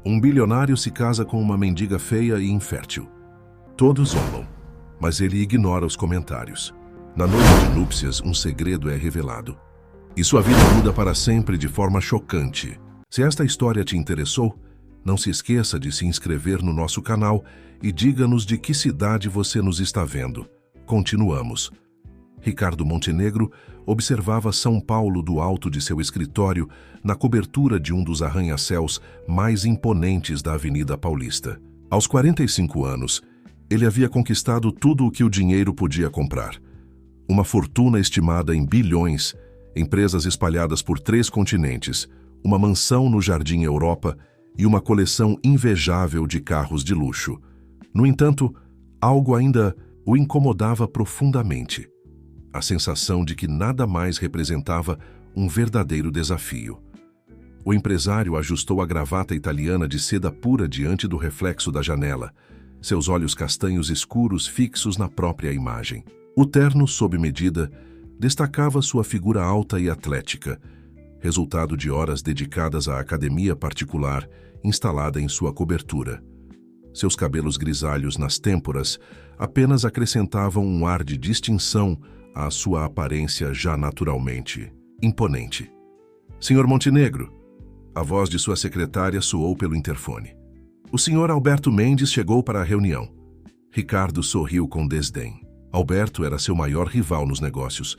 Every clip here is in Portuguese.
Um bilionário se casa com uma mendiga feia e infértil. Todos zombam, mas ele ignora os comentários. Na noite de núpcias, um segredo é revelado. E sua vida muda para sempre de forma chocante. Se esta história te interessou, não se esqueça de se inscrever no nosso canal e diga-nos de que cidade você nos está vendo. Continuamos. Ricardo Montenegro observava São Paulo do alto de seu escritório, na cobertura de um dos arranha-céus mais imponentes da Avenida Paulista. Aos 45 anos, ele havia conquistado tudo o que o dinheiro podia comprar. Uma fortuna estimada em bilhões, empresas espalhadas por 3 continentes, uma mansão no Jardim Europa e uma coleção invejável de carros de luxo. No entanto, algo ainda o incomodava profundamente. A sensação de que nada mais representava um verdadeiro desafio. O empresário ajustou a gravata italiana de seda pura diante do reflexo da janela, seus olhos castanhos escuros fixos na própria imagem. O terno, sob medida, destacava sua figura alta e atlética, resultado de horas dedicadas à academia particular instalada em sua cobertura. Seus cabelos grisalhos nas têmporas apenas acrescentavam um ar de distinção à sua aparência já naturalmente imponente. Senhor Montenegro, a voz de sua secretária soou pelo interfone. O senhor Alberto Mendes chegou para a reunião. Ricardo sorriu com desdém. Alberto era seu maior rival nos negócios,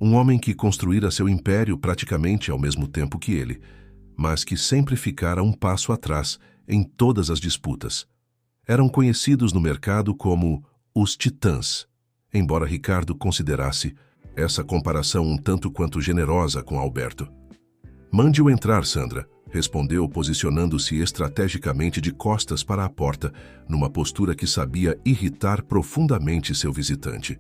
um homem que construíra seu império praticamente ao mesmo tempo que ele, mas que sempre ficara um passo atrás em todas as disputas. Eram conhecidos no mercado como os Titãs, embora Ricardo considerasse essa comparação um tanto quanto generosa com Alberto. Mande-o entrar, Sandra, respondeu, posicionando-se estrategicamente de costas para a porta, numa postura que sabia irritar profundamente seu visitante.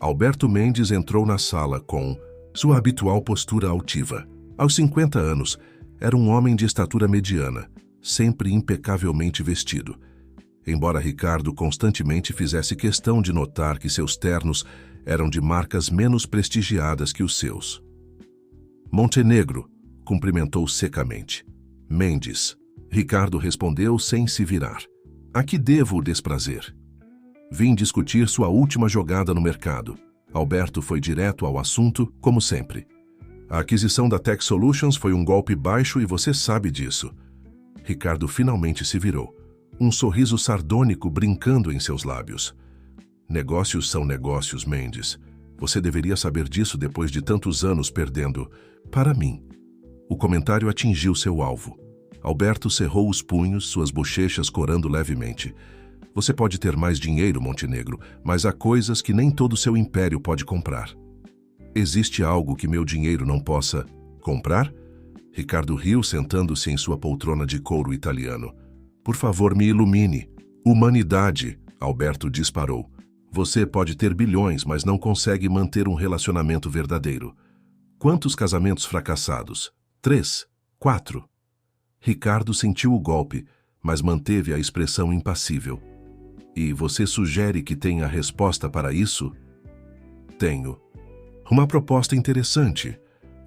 Alberto Mendes entrou na sala com sua habitual postura altiva. Aos 50 anos, era um homem de estatura mediana, sempre impecavelmente vestido. Embora Ricardo constantemente fizesse questão de notar que seus ternos eram de marcas menos prestigiadas que os seus. Montenegro, cumprimentou secamente. Mendes. Ricardo respondeu sem se virar. A que devo o desprazer? Vim discutir sua última jogada no mercado. Alberto foi direto ao assunto, como sempre. A aquisição da Tech Solutions foi um golpe baixo e você sabe disso. Ricardo finalmente se virou, um sorriso sardônico brincando em seus lábios. Negócios são negócios, Mendes. Você deveria saber disso depois de tantos anos perdendo. Para mim. O comentário atingiu seu alvo. Alberto cerrou os punhos, suas bochechas corando levemente. Você pode ter mais dinheiro, Montenegro, mas há coisas que nem todo seu império pode comprar. Existe algo que meu dinheiro não possa comprar? Ricardo riu, sentando-se em sua poltrona de couro italiano. Por favor, me ilumine. Humanidade, Alberto disparou. Você pode ter bilhões, mas não consegue manter um relacionamento verdadeiro. Quantos casamentos fracassados? 3, 4. Ricardo sentiu o golpe, mas manteve a expressão impassível. E você sugere que tenha a resposta para isso? Tenho. Uma proposta interessante.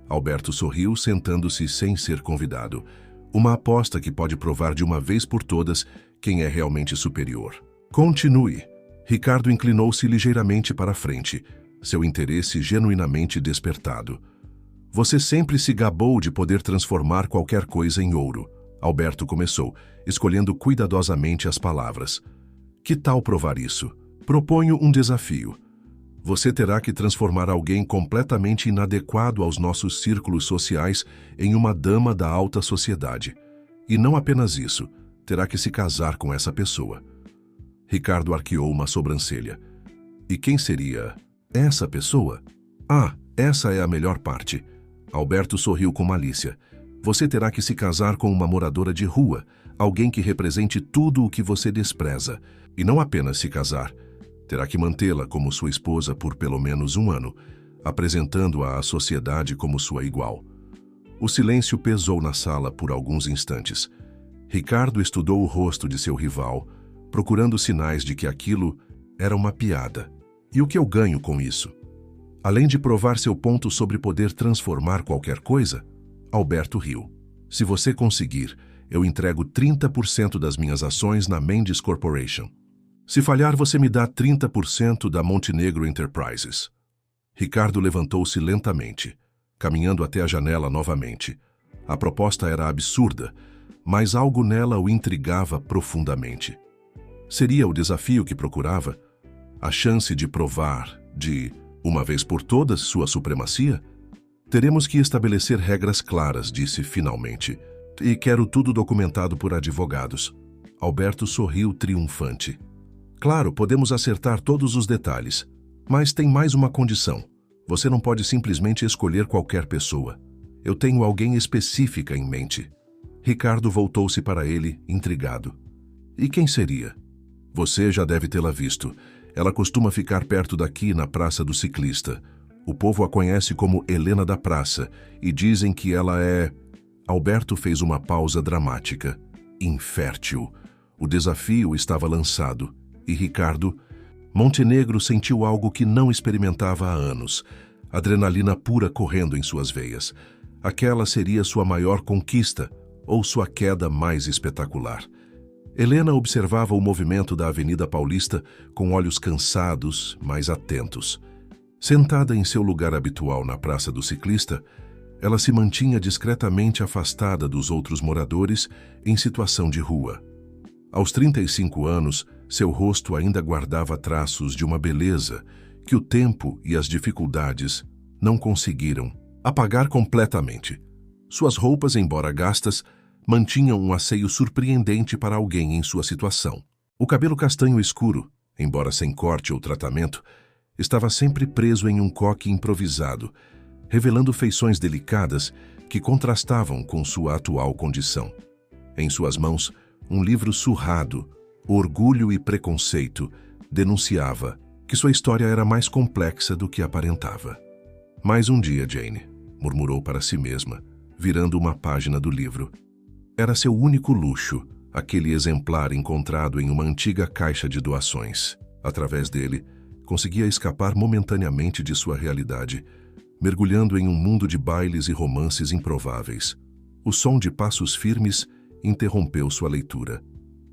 Alberto sorriu, sentando-se sem ser convidado. Uma aposta que pode provar de uma vez por todas quem é realmente superior. Continue. Ricardo inclinou-se ligeiramente para a frente, seu interesse genuinamente despertado. Você sempre se gabou de poder transformar qualquer coisa em ouro. Alberto começou, escolhendo cuidadosamente as palavras. Que tal provar isso? Proponho um desafio. Você terá que transformar alguém completamente inadequado aos nossos círculos sociais em uma dama da alta sociedade. E não apenas isso, terá que se casar com essa pessoa. Ricardo arqueou uma sobrancelha. E quem seria essa pessoa? Ah, essa é a melhor parte. Alberto sorriu com malícia. Você terá que se casar com uma moradora de rua, alguém que represente tudo o que você despreza. E não apenas se casar. Terá que mantê-la como sua esposa por pelo menos 1 ano, apresentando-a à sociedade como sua igual. O silêncio pesou na sala por alguns instantes. Ricardo estudou o rosto de seu rival, procurando sinais de que aquilo era uma piada. E o que eu ganho com isso? Além de provar seu ponto sobre poder transformar qualquer coisa, Alberto riu. Se você conseguir, eu entrego 30% das minhas ações na Mendes Corporation. Se falhar, você me dá 30% da Montenegro Enterprises. Ricardo levantou-se lentamente, caminhando até a janela novamente. A proposta era absurda, mas algo nela o intrigava profundamente. Seria o desafio que procurava? A chance de provar, de, uma vez por todas, sua supremacia? Teremos que estabelecer regras claras, disse finalmente. E quero tudo documentado por advogados. Alberto sorriu triunfante. Claro, podemos acertar todos os detalhes, mas tem mais uma condição. Você não pode simplesmente escolher qualquer pessoa. Eu tenho alguém específica em mente. Ricardo voltou-se para ele, intrigado. E quem seria? Você já deve tê-la visto. Ela costuma ficar perto daqui, na Praça do Ciclista. O povo a conhece como Helena da Praça e dizem que ela é... Alberto fez uma pausa dramática. Infértil. O desafio estava lançado. E Ricardo... Montenegro sentiu algo que não experimentava há anos. Adrenalina pura correndo em suas veias. Aquela seria sua maior conquista, ou sua queda mais espetacular. Helena observava o movimento da Avenida Paulista com olhos cansados, mas atentos. Sentada em seu lugar habitual na Praça do Ciclista, ela se mantinha discretamente afastada dos outros moradores em situação de rua. Aos 35 anos, seu rosto ainda guardava traços de uma beleza que o tempo e as dificuldades não conseguiram apagar completamente. Suas roupas, embora gastas, mantinham um asseio surpreendente para alguém em sua situação. O cabelo castanho escuro, embora sem corte ou tratamento, estava sempre preso em um coque improvisado, revelando feições delicadas que contrastavam com sua atual condição. Em suas mãos, um livro surrado, Orgulho e Preconceito, denunciava que sua história era mais complexa do que aparentava. Mais um dia, Jane, murmurou para si mesma, virando uma página do livro. Era seu único luxo, aquele exemplar encontrado em uma antiga caixa de doações. Através dele, conseguia escapar momentaneamente de sua realidade, mergulhando em um mundo de bailes e romances improváveis. O som de passos firmes interrompeu sua leitura.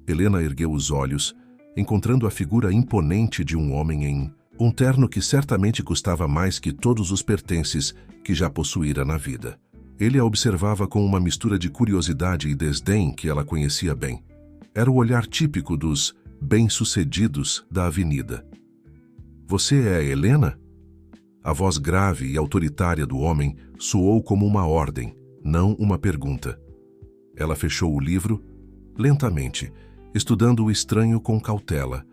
Helena ergueu os olhos, encontrando a figura imponente de um homem em um terno que certamente custava mais que todos os pertences que já possuíra na vida. Ele a observava com uma mistura de curiosidade e desdém que ela conhecia bem. Era o olhar típico dos bem-sucedidos da avenida. Você é Helena? A voz grave e autoritária do homem soou como uma ordem, não uma pergunta. Ela fechou o livro, lentamente, estudando o estranho com cautela.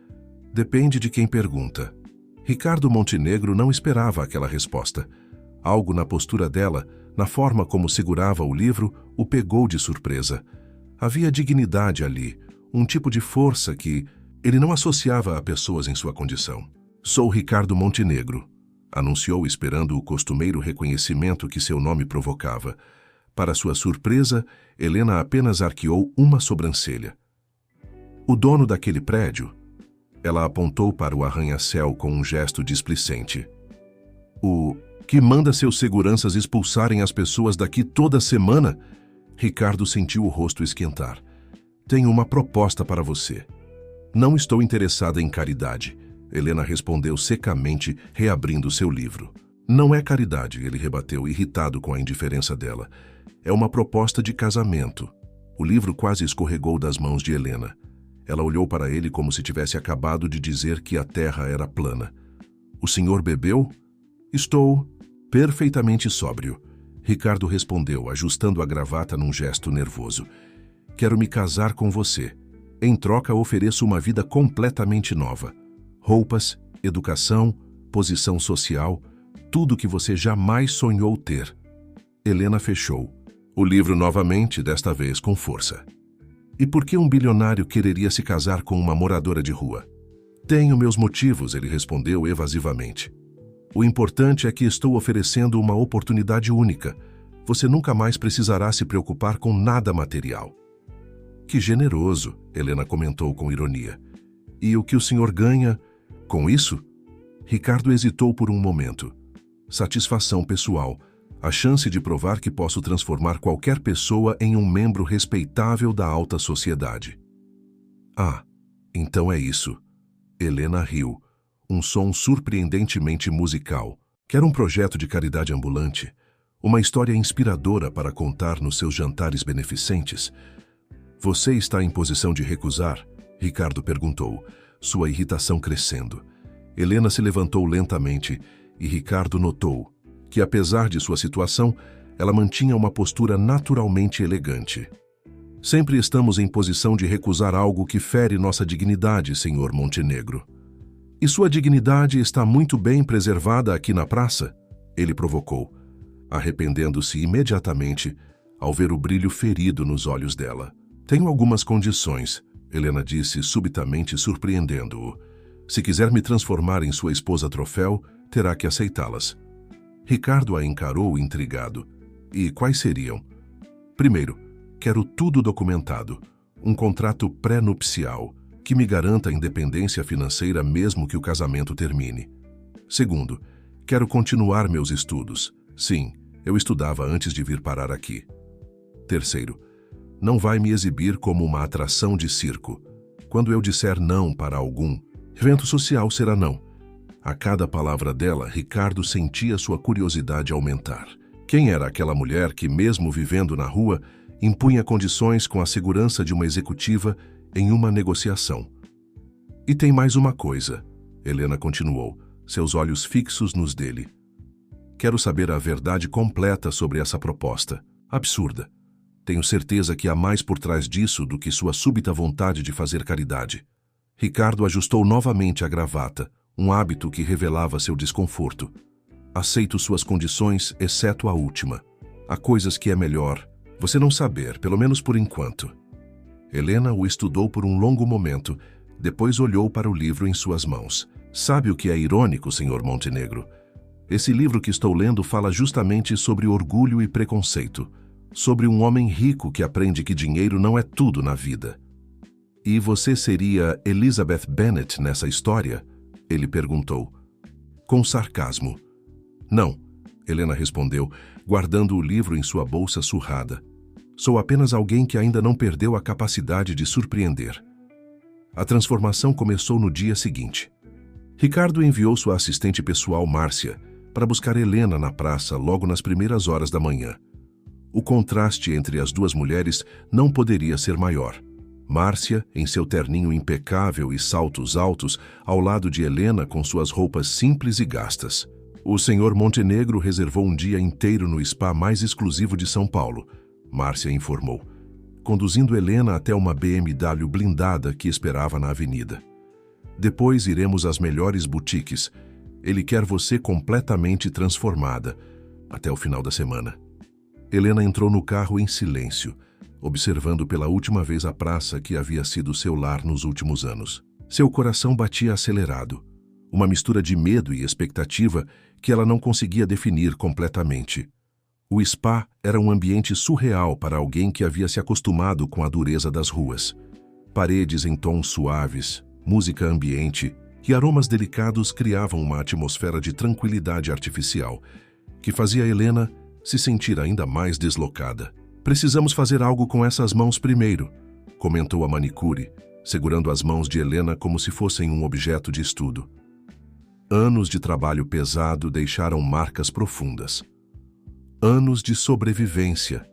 Depende de quem pergunta. Ricardo Montenegro não esperava aquela resposta. Algo na postura dela, na forma como segurava o livro, o pegou de surpresa. Havia dignidade ali, um tipo de força que ele não associava a pessoas em sua condição. Sou Ricardo Montenegro, anunciou esperando o costumeiro reconhecimento que seu nome provocava. Para sua surpresa, Helena apenas arqueou uma sobrancelha. O dono daquele prédio? Ela apontou para o arranha-céu com um gesto displicente. O que manda seus seguranças expulsarem as pessoas daqui toda semana? Ricardo sentiu o rosto esquentar. Tenho uma proposta para você. Não estou interessada em caridade, Helena respondeu secamente, reabrindo seu livro. Não é caridade, ele rebateu, irritado com a indiferença dela. É uma proposta de casamento. O livro quase escorregou das mãos de Helena. Ela olhou para ele como se tivesse acabado de dizer que a terra era plana. O senhor bebeu? Estou perfeitamente sóbrio, Ricardo respondeu, ajustando a gravata num gesto nervoso. Quero me casar com você. Em troca, ofereço uma vida completamente nova. Roupas, educação, posição social, tudo que você jamais sonhou ter. Helena fechou o livro novamente, desta vez com força. E por que um bilionário quereria se casar com uma moradora de rua? Tenho meus motivos, ele respondeu evasivamente. O importante é que estou oferecendo uma oportunidade única. Você nunca mais precisará se preocupar com nada material. Que generoso, Helena comentou com ironia. E o que o senhor ganha com isso? Ricardo hesitou por um momento. Satisfação pessoal, A chance de provar que posso transformar qualquer pessoa em um membro respeitável da alta sociedade. Ah, então é isso. Helena riu. Um som surpreendentemente musical. Quer um projeto de caridade ambulante? Uma história inspiradora para contar nos seus jantares beneficentes? Você está em posição de recusar? Ricardo perguntou, sua irritação crescendo. Helena se levantou lentamente e Ricardo notou que, apesar de sua situação, ela mantinha uma postura naturalmente elegante. Sempre estamos em posição de recusar algo que fere nossa dignidade, Sr. Montenegro. E sua dignidade está muito bem preservada aqui na praça? Ele provocou, arrependendo-se imediatamente ao ver o brilho ferido nos olhos dela. Tenho algumas condições, Helena disse subitamente, surpreendendo-o. Se quiser me transformar em sua esposa troféu, terá que aceitá-las. Ricardo a encarou intrigado. E quais seriam? Primeiro, quero tudo documentado. Um contrato pré-nupcial que me garanta a independência financeira mesmo que o casamento termine. Segundo, quero continuar meus estudos. Sim, eu estudava antes de vir parar aqui. Terceiro, não vai me exibir como uma atração de circo. Quando eu disser não para algum, evento social será não. A cada palavra dela, Ricardo sentia sua curiosidade aumentar. Quem era aquela mulher que, mesmo vivendo na rua, impunha condições com a segurança de uma executiva em uma negociação? E tem mais uma coisa, Helena continuou, seus olhos fixos nos dele. Quero saber a verdade completa sobre essa proposta. Absurda. Tenho certeza que há mais por trás disso do que sua súbita vontade de fazer caridade. Ricardo ajustou novamente a gravata, um hábito que revelava seu desconforto. Aceito suas condições, exceto a última. Há coisas que é melhor você não saber, pelo menos por enquanto. Helena o estudou por um longo momento, depois olhou para o livro em suas mãos. Sabe o que é irônico, Sr. Montenegro? Esse livro que estou lendo fala justamente sobre orgulho e preconceito, sobre um homem rico que aprende que dinheiro não é tudo na vida. E você seria Elizabeth Bennet nessa história? Ele perguntou, com sarcasmo. Não, Helena respondeu, guardando o livro em sua bolsa surrada. Sou apenas alguém que ainda não perdeu a capacidade de surpreender. A transformação começou no dia seguinte. Ricardo enviou sua assistente pessoal, Márcia, para buscar Helena na praça logo nas primeiras horas da manhã. O contraste entre as duas mulheres não poderia ser maior. Márcia, em seu terninho impecável e saltos altos, ao lado de Helena com suas roupas simples e gastas. O Sr. Montenegro reservou um dia inteiro no spa mais exclusivo de São Paulo, Márcia informou, conduzindo Helena até uma BMW blindada que esperava na avenida. Depois iremos às melhores boutiques. Ele quer você completamente transformada, até o final da semana. Helena entrou no carro em silêncio, observando pela última vez a praça que havia sido seu lar nos últimos anos. Seu coração batia acelerado, uma mistura de medo e expectativa que ela não conseguia definir completamente. O spa era um ambiente surreal para alguém que havia se acostumado com a dureza das ruas. Paredes em tons suaves, música ambiente e aromas delicados criavam uma atmosfera de tranquilidade artificial, que fazia Helena se sentir ainda mais deslocada. Precisamos fazer algo com essas mãos primeiro, comentou a manicure, segurando as mãos de Helena como se fossem um objeto de estudo. Anos de trabalho pesado deixaram marcas profundas. Anos de sobrevivência,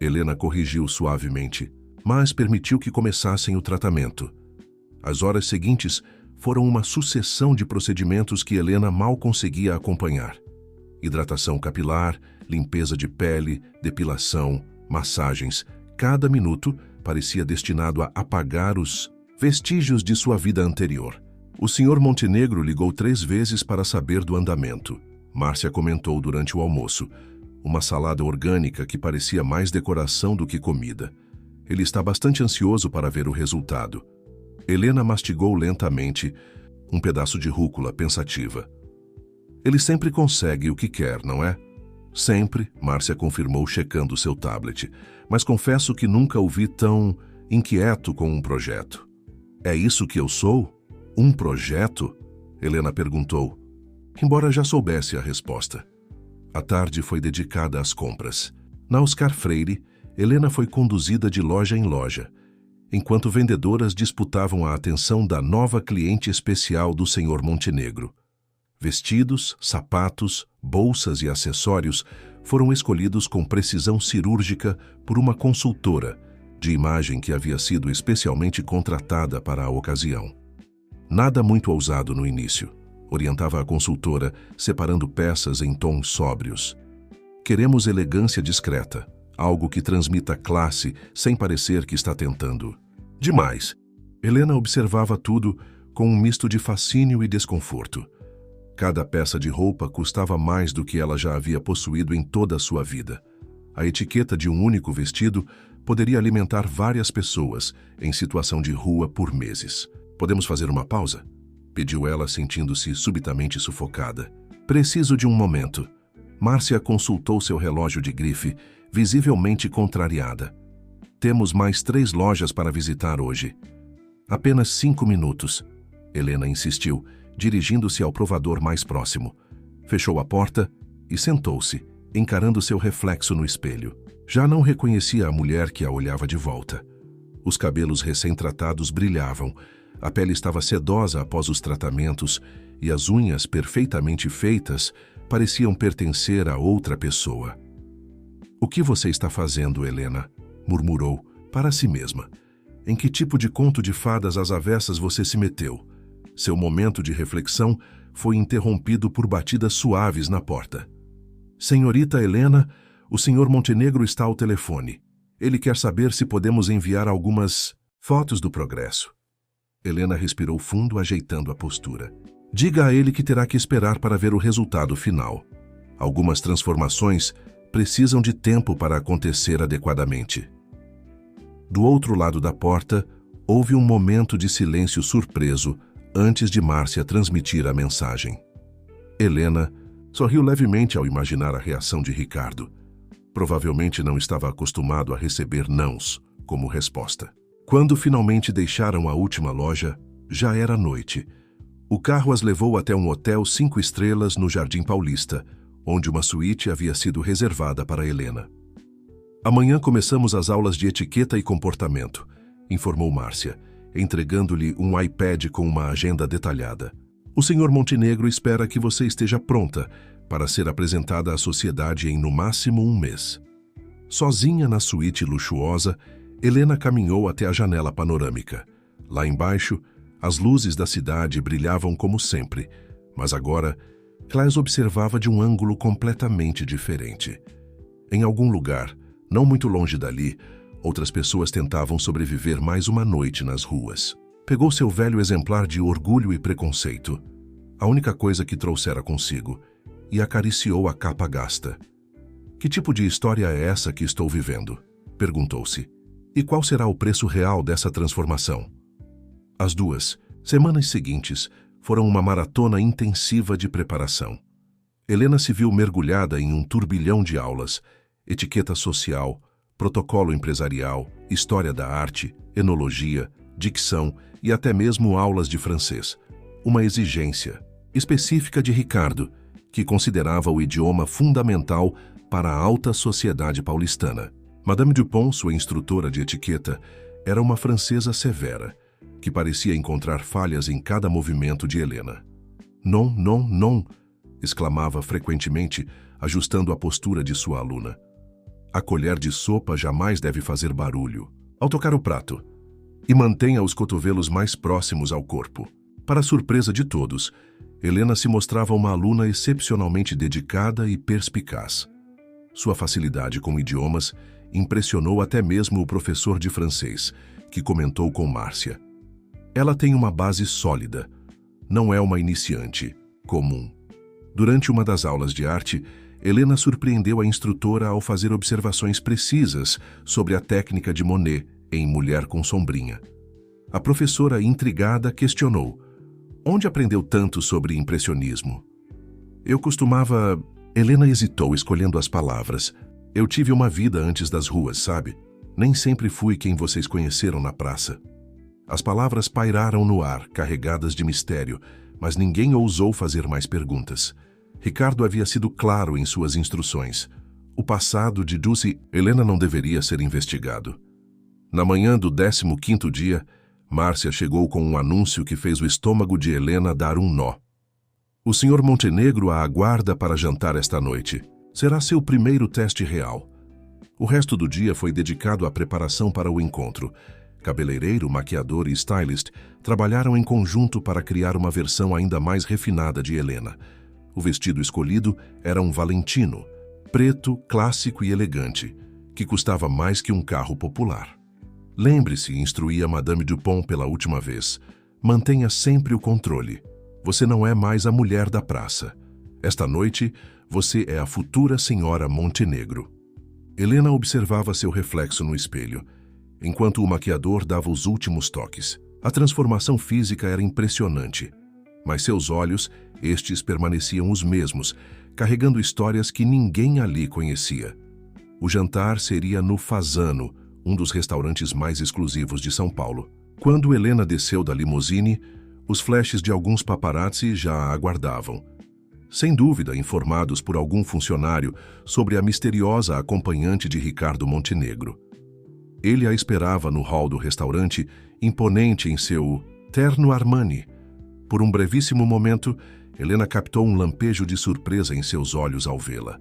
Helena corrigiu suavemente, mas permitiu que começassem o tratamento. As horas seguintes foram uma sucessão de procedimentos que Helena mal conseguia acompanhar. Hidratação capilar, limpeza de pele, depilação, massagens. Cada minuto parecia destinado a apagar os vestígios de sua vida anterior. O Sr. Montenegro ligou 3 vezes para saber do andamento. Márcia comentou durante o almoço. Uma salada orgânica que parecia mais decoração do que comida. Ele está bastante ansioso para ver o resultado. Helena mastigou lentamente um pedaço de rúcula, pensativa. Ele sempre consegue o que quer, não é? Sempre, Márcia confirmou, checando seu tablet. Mas confesso que nunca o vi tão inquieto com um projeto. É isso que eu sou? Um projeto? Helena perguntou, embora já soubesse a resposta. A tarde foi dedicada às compras. Na Oscar Freire, Helena foi conduzida de loja em loja, enquanto vendedoras disputavam a atenção da nova cliente especial do Sr. Montenegro. Vestidos, sapatos, bolsas e acessórios foram escolhidos com precisão cirúrgica por uma consultora de imagem que havia sido especialmente contratada para a ocasião. Nada muito ousado no início, orientava a consultora, separando peças em tons sóbrios. Queremos elegância discreta, algo que transmita classe sem parecer que está tentando demais. Helena observava tudo com um misto de fascínio e desconforto. Cada peça de roupa custava mais do que ela já havia possuído em toda a sua vida. A etiqueta de um único vestido poderia alimentar várias pessoas em situação de rua por meses. Podemos fazer uma pausa? Pediu ela, sentindo-se subitamente sufocada. Preciso de um momento. Márcia consultou seu relógio de grife, visivelmente contrariada. Temos mais 3 lojas para visitar hoje. Apenas 5 minutos. Helena insistiu, dirigindo-se ao provador mais próximo. Fechou a porta e sentou-se, encarando seu reflexo no espelho. Já não reconhecia a mulher que a olhava de volta. Os cabelos recém-tratados brilhavam, a pele estava sedosa após os tratamentos e as unhas perfeitamente feitas pareciam pertencer a outra pessoa. "O que você está fazendo, Helena?" murmurou para si mesma. "Em que tipo de conto de fadas às avessas você se meteu?" Seu momento de reflexão foi interrompido por batidas suaves na porta. "Senhorita Helena, o Sr. Montenegro está ao telefone. Ele quer saber se podemos enviar algumas fotos do progresso." Helena respirou fundo, ajeitando a postura. "Diga a ele que terá que esperar para ver o resultado final. Algumas transformações precisam de tempo para acontecer adequadamente." Do outro lado da porta, houve um momento de silêncio surpreso antes de Márcia transmitir a mensagem. Helena sorriu levemente ao imaginar a reação de Ricardo. Provavelmente não estava acostumado a receber nãos como resposta. Quando finalmente deixaram a última loja, já era noite. O carro as levou até um hotel 5 estrelas no Jardim Paulista, onde uma suíte havia sido reservada para Helena. "Amanhã começamos as aulas de etiqueta e comportamento", informou Márcia, entregando-lhe um iPad com uma agenda detalhada. "O Sr. Montenegro espera que você esteja pronta para ser apresentada à sociedade em no máximo 1 mês." Sozinha na suíte luxuosa, Helena caminhou até a janela panorâmica. Lá embaixo, as luzes da cidade brilhavam como sempre, mas agora, Claes observava de um ângulo completamente diferente. Em algum lugar, não muito longe dali, outras pessoas tentavam sobreviver mais uma noite nas ruas. Pegou seu velho exemplar de Orgulho e Preconceito, a única coisa que trouxera consigo, e acariciou a capa gasta. "Que tipo de história é essa que estou vivendo?" perguntou-se. "E qual será o preço real dessa transformação?" As 2 semanas seguintes foram uma maratona intensiva de preparação. Helena se viu mergulhada em um turbilhão de aulas: etiqueta social, protocolo empresarial, história da arte, enologia, dicção e até mesmo aulas de francês. Uma exigência específica de Ricardo, que considerava o idioma fundamental para a alta sociedade paulistana. Madame Dupont, sua instrutora de etiqueta, era uma francesa severa, que parecia encontrar falhas em cada movimento de Helena. "Non, non, non", exclamava frequentemente, ajustando a postura de sua aluna. "A colher de sopa jamais deve fazer barulho ao tocar o prato, e mantenha os cotovelos mais próximos ao corpo." Para surpresa de todos, Helena se mostrava uma aluna excepcionalmente dedicada e perspicaz. Sua facilidade com idiomas impressionou até mesmo o professor de francês, que comentou com Márcia: "Ela tem uma base sólida, não é uma iniciante comum." Durante uma das aulas de arte, Helena surpreendeu a instrutora ao fazer observações precisas sobre a técnica de Monet em Mulher com Sombrinha. A professora, intrigada, questionou: "Onde aprendeu tanto sobre impressionismo?" "Eu costumava..." Helena hesitou, escolhendo as palavras. "Eu tive uma vida antes das ruas, sabe? Nem sempre fui quem vocês conheceram na praça." As palavras pairaram no ar, carregadas de mistério, mas ninguém ousou fazer mais perguntas. Ricardo havia sido claro em suas instruções. O passado de Dulce Helena não deveria ser investigado. Na manhã do 15º dia, Márcia chegou com um anúncio que fez o estômago de Helena dar um nó. O Sr. Montenegro a aguarda para jantar esta noite. Será seu primeiro teste real. O resto do dia foi dedicado à preparação para o encontro. Cabeleireiro, maquiador e stylist trabalharam em conjunto para criar uma versão ainda mais refinada de Helena. O vestido escolhido era um Valentino, preto, clássico e elegante, que custava mais que um carro popular. Lembre-se, instruía Madame Dupont pela última vez, mantenha sempre o controle. Você não é mais a mulher da praça. Esta noite, você é a futura senhora Montenegro. Helena observava seu reflexo no espelho, enquanto o maquiador dava os últimos toques. A transformação física era impressionante, mas seus olhos, estes permaneciam os mesmos, carregando histórias que ninguém ali conhecia. O jantar seria no Fasano, um dos restaurantes mais exclusivos de São Paulo. Quando Helena desceu da limusine, os flashes de alguns paparazzi já a aguardavam. Sem dúvida, informados por algum funcionário sobre a misteriosa acompanhante de Ricardo Montenegro. Ele a esperava no hall do restaurante, imponente em seu terno Armani. Por um brevíssimo momento, Helena captou um lampejo de surpresa em seus olhos ao vê-la.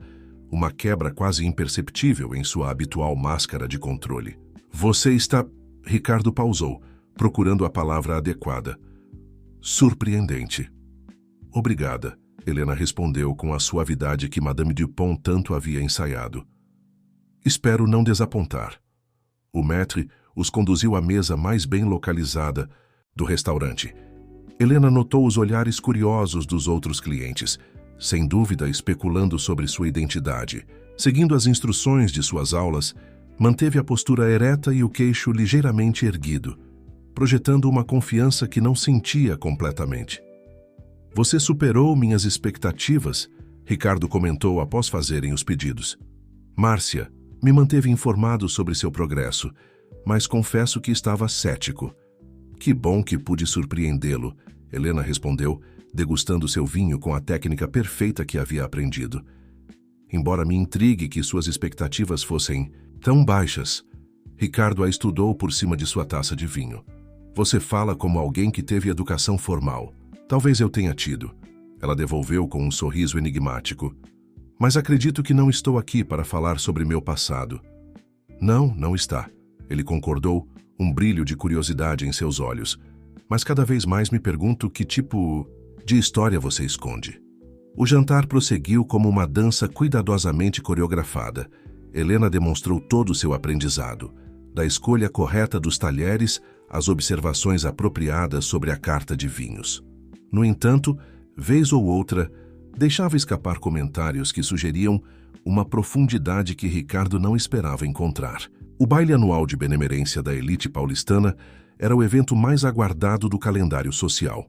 Uma quebra quase imperceptível em sua habitual máscara de controle. Você está... Ricardo pausou, procurando a palavra adequada. Surpreendente. Obrigada, Helena respondeu com a suavidade que Madame Dupont tanto havia ensaiado. Espero não desapontar. O maître os conduziu à mesa mais bem localizada do restaurante. Helena notou os olhares curiosos dos outros clientes, sem dúvida especulando sobre sua identidade. Seguindo as instruções de suas aulas, manteve a postura ereta e o queixo ligeiramente erguido, projetando uma confiança que não sentia completamente. Você superou minhas expectativas, Ricardo comentou após fazerem os pedidos. Márcia me manteve informado sobre seu progresso, mas confesso que estava cético. Que bom que pude surpreendê-lo, Helena respondeu, degustando seu vinho com a técnica perfeita que havia aprendido. Embora me intrigue que suas expectativas fossem tão baixas, Ricardo a estudou por cima de sua taça de vinho. Você fala como alguém que teve educação formal. Talvez eu tenha tido. Ela devolveu com um sorriso enigmático. Mas acredito que não estou aqui para falar sobre meu passado. Não, não está. Ele concordou, um brilho de curiosidade em seus olhos. Mas cada vez mais me pergunto que tipo de história você esconde. O jantar prosseguiu como uma dança cuidadosamente coreografada. Helena demonstrou todo o seu aprendizado, da escolha correta dos talheres às observações apropriadas sobre a carta de vinhos. No entanto, vez ou outra, deixava escapar comentários que sugeriam uma profundidade que Ricardo não esperava encontrar. O baile anual de benemerência da elite paulistana era o evento mais aguardado do calendário social.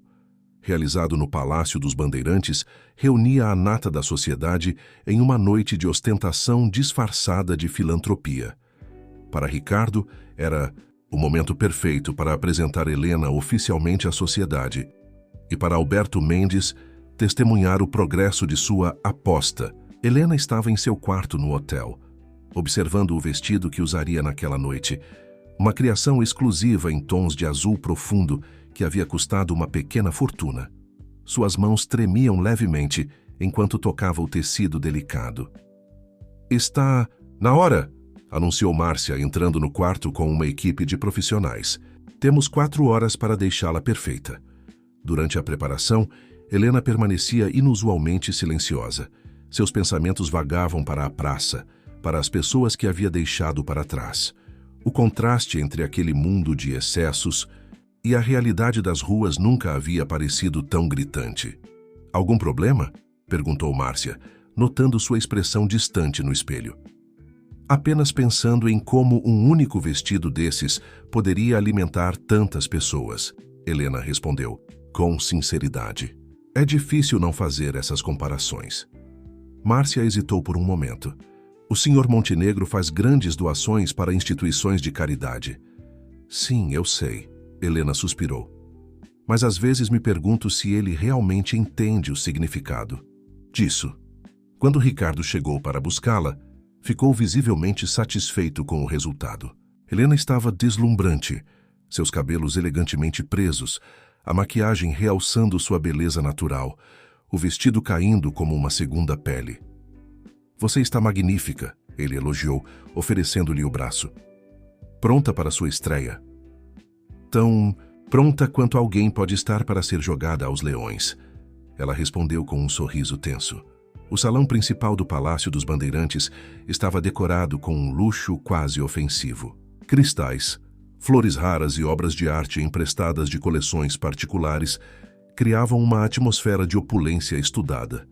Realizado no Palácio dos Bandeirantes, reunia a nata da sociedade em uma noite de ostentação disfarçada de filantropia. Para Ricardo, era o momento perfeito para apresentar Helena oficialmente à sociedade e para Alberto Mendes testemunhar o progresso de sua aposta. Helena estava em seu quarto no hotel, observando o vestido que usaria naquela noite, uma criação exclusiva em tons de azul profundo que havia custado uma pequena fortuna. Suas mãos tremiam levemente enquanto tocava o tecido delicado. Está na hora, anunciou Márcia entrando no quarto com uma equipe de profissionais. Temos 4 horas para deixá-la perfeita. Durante a preparação, Helena permanecia inusualmente silenciosa. Seus pensamentos vagavam para a praça, para as pessoas que havia deixado para trás. O contraste entre aquele mundo de excessos e a realidade das ruas nunca havia parecido tão gritante. Algum problema? Perguntou Márcia, notando sua expressão distante no espelho. Apenas pensando em como um único vestido desses poderia alimentar tantas pessoas, Helena respondeu, com sinceridade. É difícil não fazer essas comparações. Márcia hesitou por um momento. O Sr. Montenegro faz grandes doações para instituições de caridade. Sim, eu sei, Helena suspirou. Mas às vezes me pergunto se ele realmente entende o significado. disso. Quando Ricardo chegou para buscá-la, ficou visivelmente satisfeito com o resultado. Helena estava deslumbrante, seus cabelos elegantemente presos, a maquiagem realçando sua beleza natural, o vestido caindo como uma segunda pele. "Você está magnífica", ele elogiou, oferecendo-lhe o braço. "Pronta para sua estreia?" "Tão pronta quanto alguém pode estar para ser jogada aos leões", ela respondeu com um sorriso tenso. O salão principal do Palácio dos Bandeirantes estava decorado com um luxo quase ofensivo. Cristais, flores raras e obras de arte emprestadas de coleções particulares criavam uma atmosfera de opulência estudada.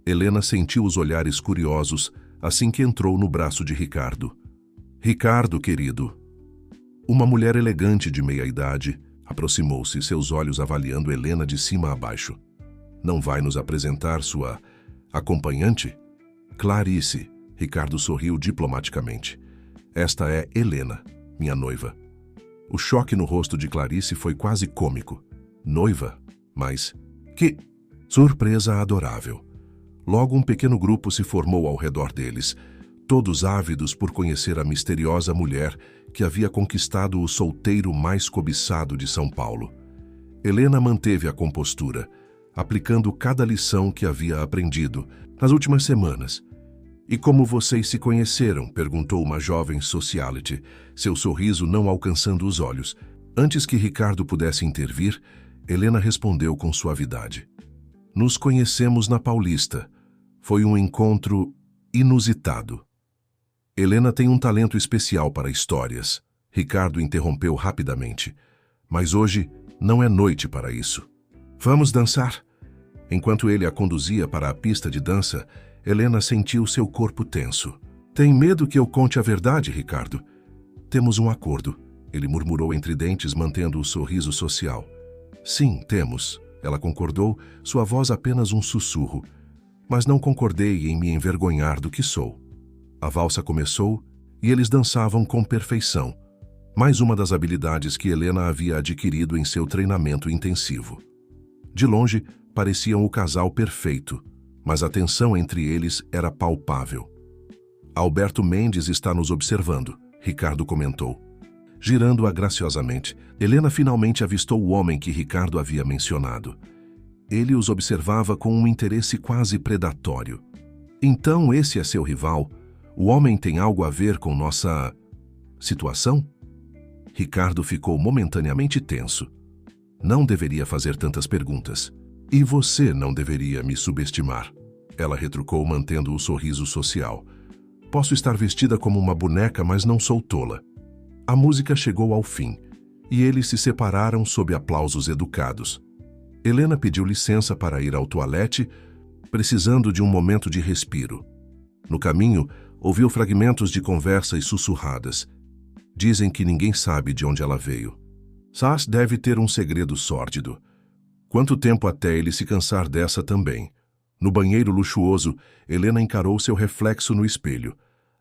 Helena sentiu os olhares curiosos assim que entrou no braço de Ricardo. "Ricardo, querido." Uma mulher elegante de meia-idade aproximou-se, seus olhos avaliando Helena de cima a baixo. "Não vai nos apresentar sua acompanhante?" "Clarice." Ricardo sorriu diplomaticamente. "Esta é Helena, minha noiva." O choque no rosto de Clarice foi quase cômico. "Noiva? Mas que surpresa adorável." Logo um pequeno grupo se formou ao redor deles, todos ávidos por conhecer a misteriosa mulher que havia conquistado o solteiro mais cobiçado de São Paulo. Helena manteve a compostura, aplicando cada lição que havia aprendido nas últimas semanas. "E como vocês se conheceram?" perguntou uma jovem socialite, seu sorriso não alcançando os olhos. Antes que Ricardo pudesse intervir, Helena respondeu com suavidade. "Nos conhecemos na Paulista. Foi um encontro inusitado." "Helena tem um talento especial para histórias." Ricardo interrompeu rapidamente. "Mas hoje não é noite para isso. Vamos dançar?" Enquanto ele a conduzia para a pista de dança, Helena sentiu seu corpo tenso. "Tem medo que eu conte a verdade, Ricardo?" "Temos um acordo", ele murmurou entre dentes, mantendo o sorriso social. "Sim, temos", ela concordou, sua voz apenas um sussurro. "Mas não concordei em me envergonhar do que sou." A valsa começou e eles dançavam com perfeição, mais uma das habilidades que Helena havia adquirido em seu treinamento intensivo. De longe, pareciam o casal perfeito, mas a tensão entre eles era palpável. "Alberto Mendes está nos observando", Ricardo comentou. Girando-a graciosamente, Helena finalmente avistou o homem que Ricardo havia mencionado. Ele os observava com um interesse quase predatório. "Então esse é seu rival? O homem tem algo a ver com nossa situação?" Ricardo ficou momentaneamente tenso. Não deveria fazer tantas perguntas. "E você não deveria me subestimar", ela retrucou, mantendo o sorriso social. "Posso estar vestida como uma boneca, mas não sou tola." A música chegou ao fim, e eles se separaram sob aplausos educados. Helena pediu licença para ir ao toalete, precisando de um momento de respiro. No caminho, ouviu fragmentos de conversas sussurradas. Dizem que ninguém sabe de onde ela veio. Sass deve ter um segredo sórdido. Quanto tempo até ele se cansar dessa também? No banheiro luxuoso, Helena encarou seu reflexo no espelho.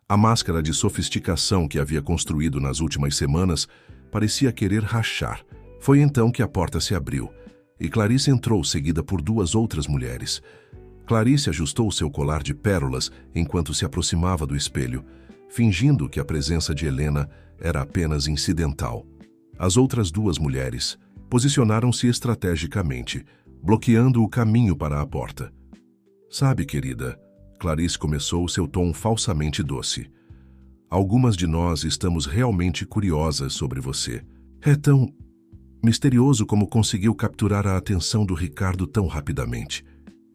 A máscara de sofisticação que havia construído nas últimas semanas parecia querer rachar. Foi então que a porta se abriu, e Clarice entrou, seguida por duas outras mulheres. Clarice ajustou seu colar de pérolas enquanto se aproximava do espelho, fingindo que a presença de Helena era apenas incidental. As outras duas mulheres posicionaram-se estrategicamente, bloqueando o caminho para a porta. "Sabe, querida", Clarice começou, seu tom falsamente doce. "Algumas de nós estamos realmente curiosas sobre você. É tão misterioso como conseguiu capturar a atenção do Ricardo tão rapidamente."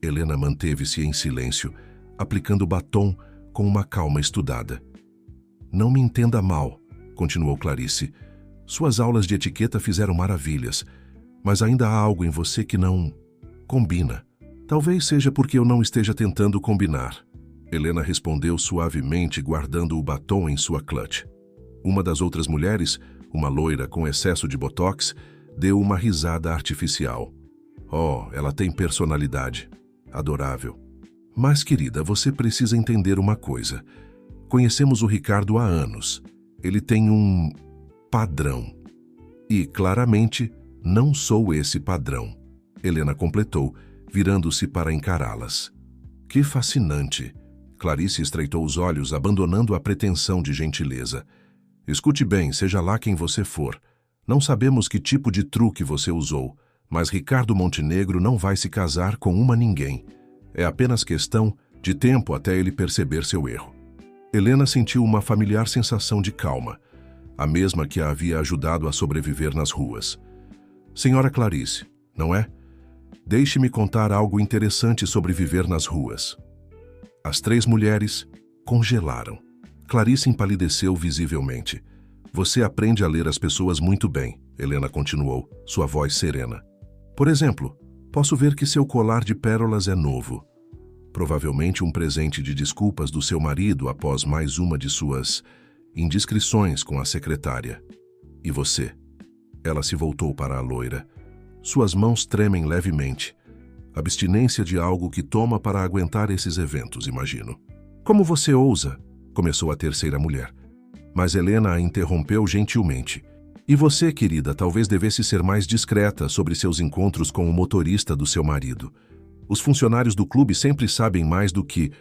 Helena manteve-se em silêncio, aplicando batom com uma calma estudada. "Não me entenda mal", continuou Clarice. "Suas aulas de etiqueta fizeram maravilhas, mas ainda há algo em você que não combina." "Talvez seja porque eu não esteja tentando combinar", Helena respondeu suavemente, guardando o batom em sua clutch. Uma das outras mulheres, uma loira com excesso de botox, deu uma risada artificial. "Oh, ela tem personalidade. Adorável." "Mas, querida, você precisa entender uma coisa. Conhecemos o Ricardo há anos. Ele tem um padrão. E, claramente, não sou esse padrão", Helena completou, virando-se para encará-las. Que fascinante! Clarice estreitou os olhos, abandonando a pretensão de gentileza. Escute bem, seja lá quem você for. Não sabemos que tipo de truque você usou, mas Ricardo Montenegro não vai se casar com uma ninguém. É apenas questão de tempo até ele perceber seu erro. Helena sentiu uma familiar sensação de calma, a mesma que a havia ajudado a sobreviver nas ruas. Senhora Clarice, não é? Deixe-me contar algo interessante sobre viver nas ruas. As três mulheres congelaram. Clarice empalideceu visivelmente. Você aprende a ler as pessoas muito bem, Helena continuou, sua voz serena. Por exemplo, posso ver que seu colar de pérolas é novo. Provavelmente um presente de desculpas do seu marido após mais uma de suas indiscrições com a secretária. E você? Ela se voltou para a loira. Suas mãos tremem levemente. Abstinência de algo que toma para aguentar esses eventos, imagino. Como você ousa? Começou a terceira mulher. Mas Helena a interrompeu gentilmente. E você, querida, talvez devesse ser mais discreta sobre seus encontros com o motorista do seu marido. Os funcionários do clube sempre sabem mais do que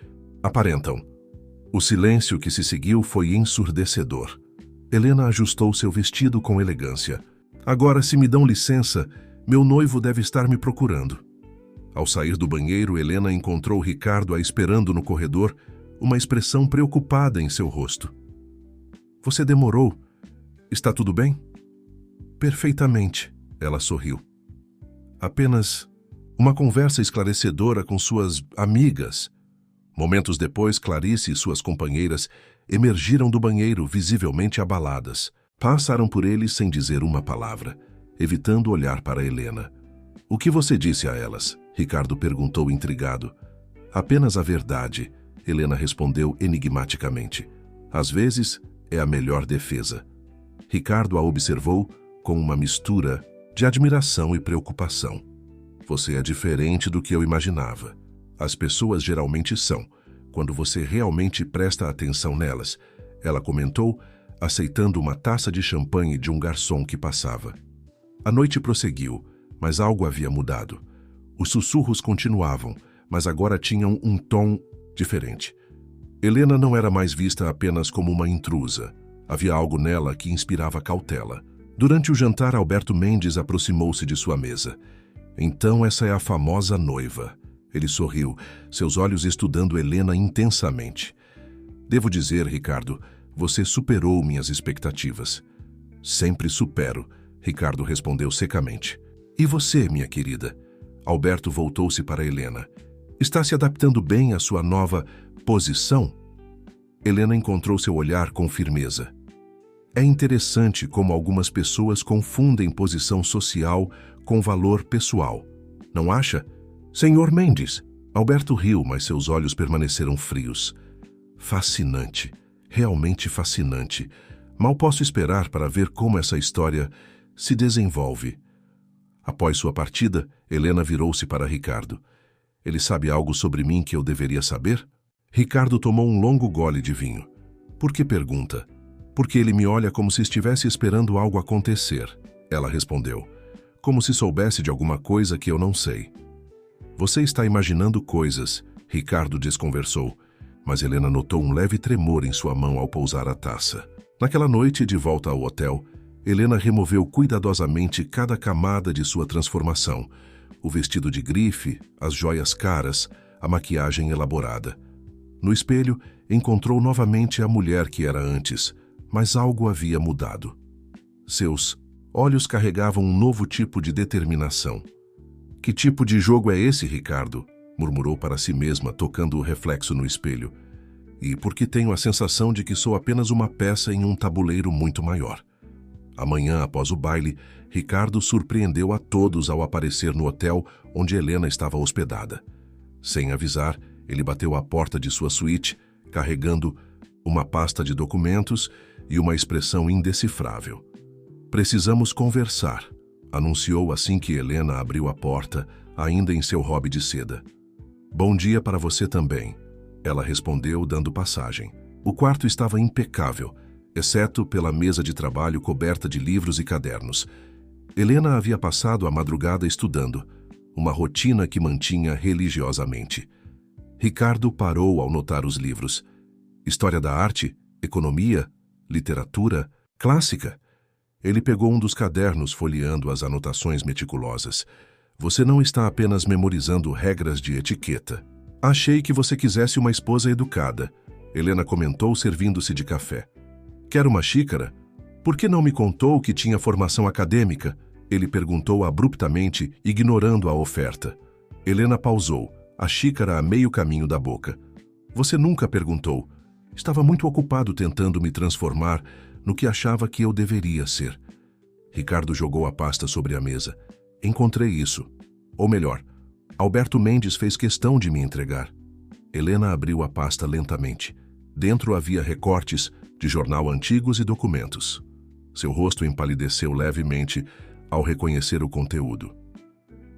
aparentam. O silêncio que se seguiu foi ensurdecedor. Helena ajustou seu vestido com elegância. Agora, se me dão licença, meu noivo deve estar me procurando. Ao sair do banheiro, Helena encontrou Ricardo a esperando no corredor, uma expressão preocupada em seu rosto. Você demorou. Está tudo bem? Perfeitamente, ela sorriu. Apenas uma conversa esclarecedora com suas amigas. Momentos depois, Clarice e suas companheiras emergiram do banheiro, visivelmente abaladas. Passaram por ele sem dizer uma palavra, evitando olhar para Helena. O que você disse a elas? Ricardo perguntou intrigado. Apenas a verdade, Helena respondeu enigmaticamente. Às vezes, é a melhor defesa. Ricardo a observou com uma mistura de admiração e preocupação. Você é diferente do que eu imaginava. As pessoas geralmente são, quando você realmente presta atenção nelas, ela comentou, aceitando uma taça de champanhe de um garçom que passava. A noite prosseguiu, mas algo havia mudado. Os sussurros continuavam, mas agora tinham um tom diferente. Helena não era mais vista apenas como uma intrusa. Havia algo nela que inspirava cautela. Durante o jantar, Alberto Mendes aproximou-se de sua mesa. Então essa é a famosa noiva. Ele sorriu, seus olhos estudando Helena intensamente. Devo dizer, Ricardo, você superou minhas expectativas. Sempre supero, Ricardo respondeu secamente. E você, minha querida? Alberto voltou-se para Helena. Está se adaptando bem à sua nova posição? Helena encontrou seu olhar com firmeza. É interessante como algumas pessoas confundem posição social com valor pessoal. Não acha? Senhor Mendes. Alberto riu, mas seus olhos permaneceram frios. Fascinante. Realmente fascinante. Mal posso esperar para ver como essa história se desenvolve. Após sua partida, Helena virou-se para Ricardo. Ele sabe algo sobre mim que eu deveria saber? Ricardo tomou um longo gole de vinho. Por que pergunta? Porque ele me olha como se estivesse esperando algo acontecer. Ela respondeu. Como se soubesse de alguma coisa que eu não sei. Você está imaginando coisas, Ricardo desconversou, mas Helena notou um leve tremor em sua mão ao pousar a taça. Naquela noite, de volta ao hotel, Helena removeu cuidadosamente cada camada de sua transformação. O vestido de grife, as joias caras, a maquiagem elaborada. No espelho, encontrou novamente a mulher que era antes, mas algo havia mudado. Seus olhos carregavam um novo tipo de determinação. Que tipo de jogo é esse, Ricardo? Murmurou para si mesma, tocando o reflexo no espelho. E porque tenho a sensação de que sou apenas uma peça em um tabuleiro muito maior. Amanhã, após o baile, Ricardo surpreendeu a todos ao aparecer no hotel onde Helena estava hospedada. Sem avisar, ele bateu à porta de sua suíte, carregando uma pasta de documentos e uma expressão indecifrável. Precisamos conversar, anunciou assim que Helena abriu a porta, ainda em seu hobby de seda. Bom dia para você também, ela respondeu, dando passagem. O quarto estava impecável, exceto pela mesa de trabalho coberta de livros e cadernos. Helena havia passado a madrugada estudando, uma rotina que mantinha religiosamente. Ricardo parou ao notar os livros. História da arte, economia, literatura, clássica. Ele pegou um dos cadernos folheando as anotações meticulosas. Você não está apenas memorizando regras de etiqueta. Achei que você quisesse uma esposa educada, Helena comentou servindo-se de café. Quer uma xícara? Por que não me contou que tinha formação acadêmica? Ele perguntou abruptamente, ignorando a oferta. Helena pausou, a xícara a meio caminho da boca. Você nunca perguntou. Estava muito ocupado tentando me transformar no que achava que eu deveria ser. Ricardo jogou a pasta sobre a mesa. Encontrei isso. Ou melhor, Alberto Mendes fez questão de me entregar. Helena abriu a pasta lentamente. Dentro havia recortes de jornal antigos e documentos. Seu rosto empalideceu levemente ao reconhecer o conteúdo.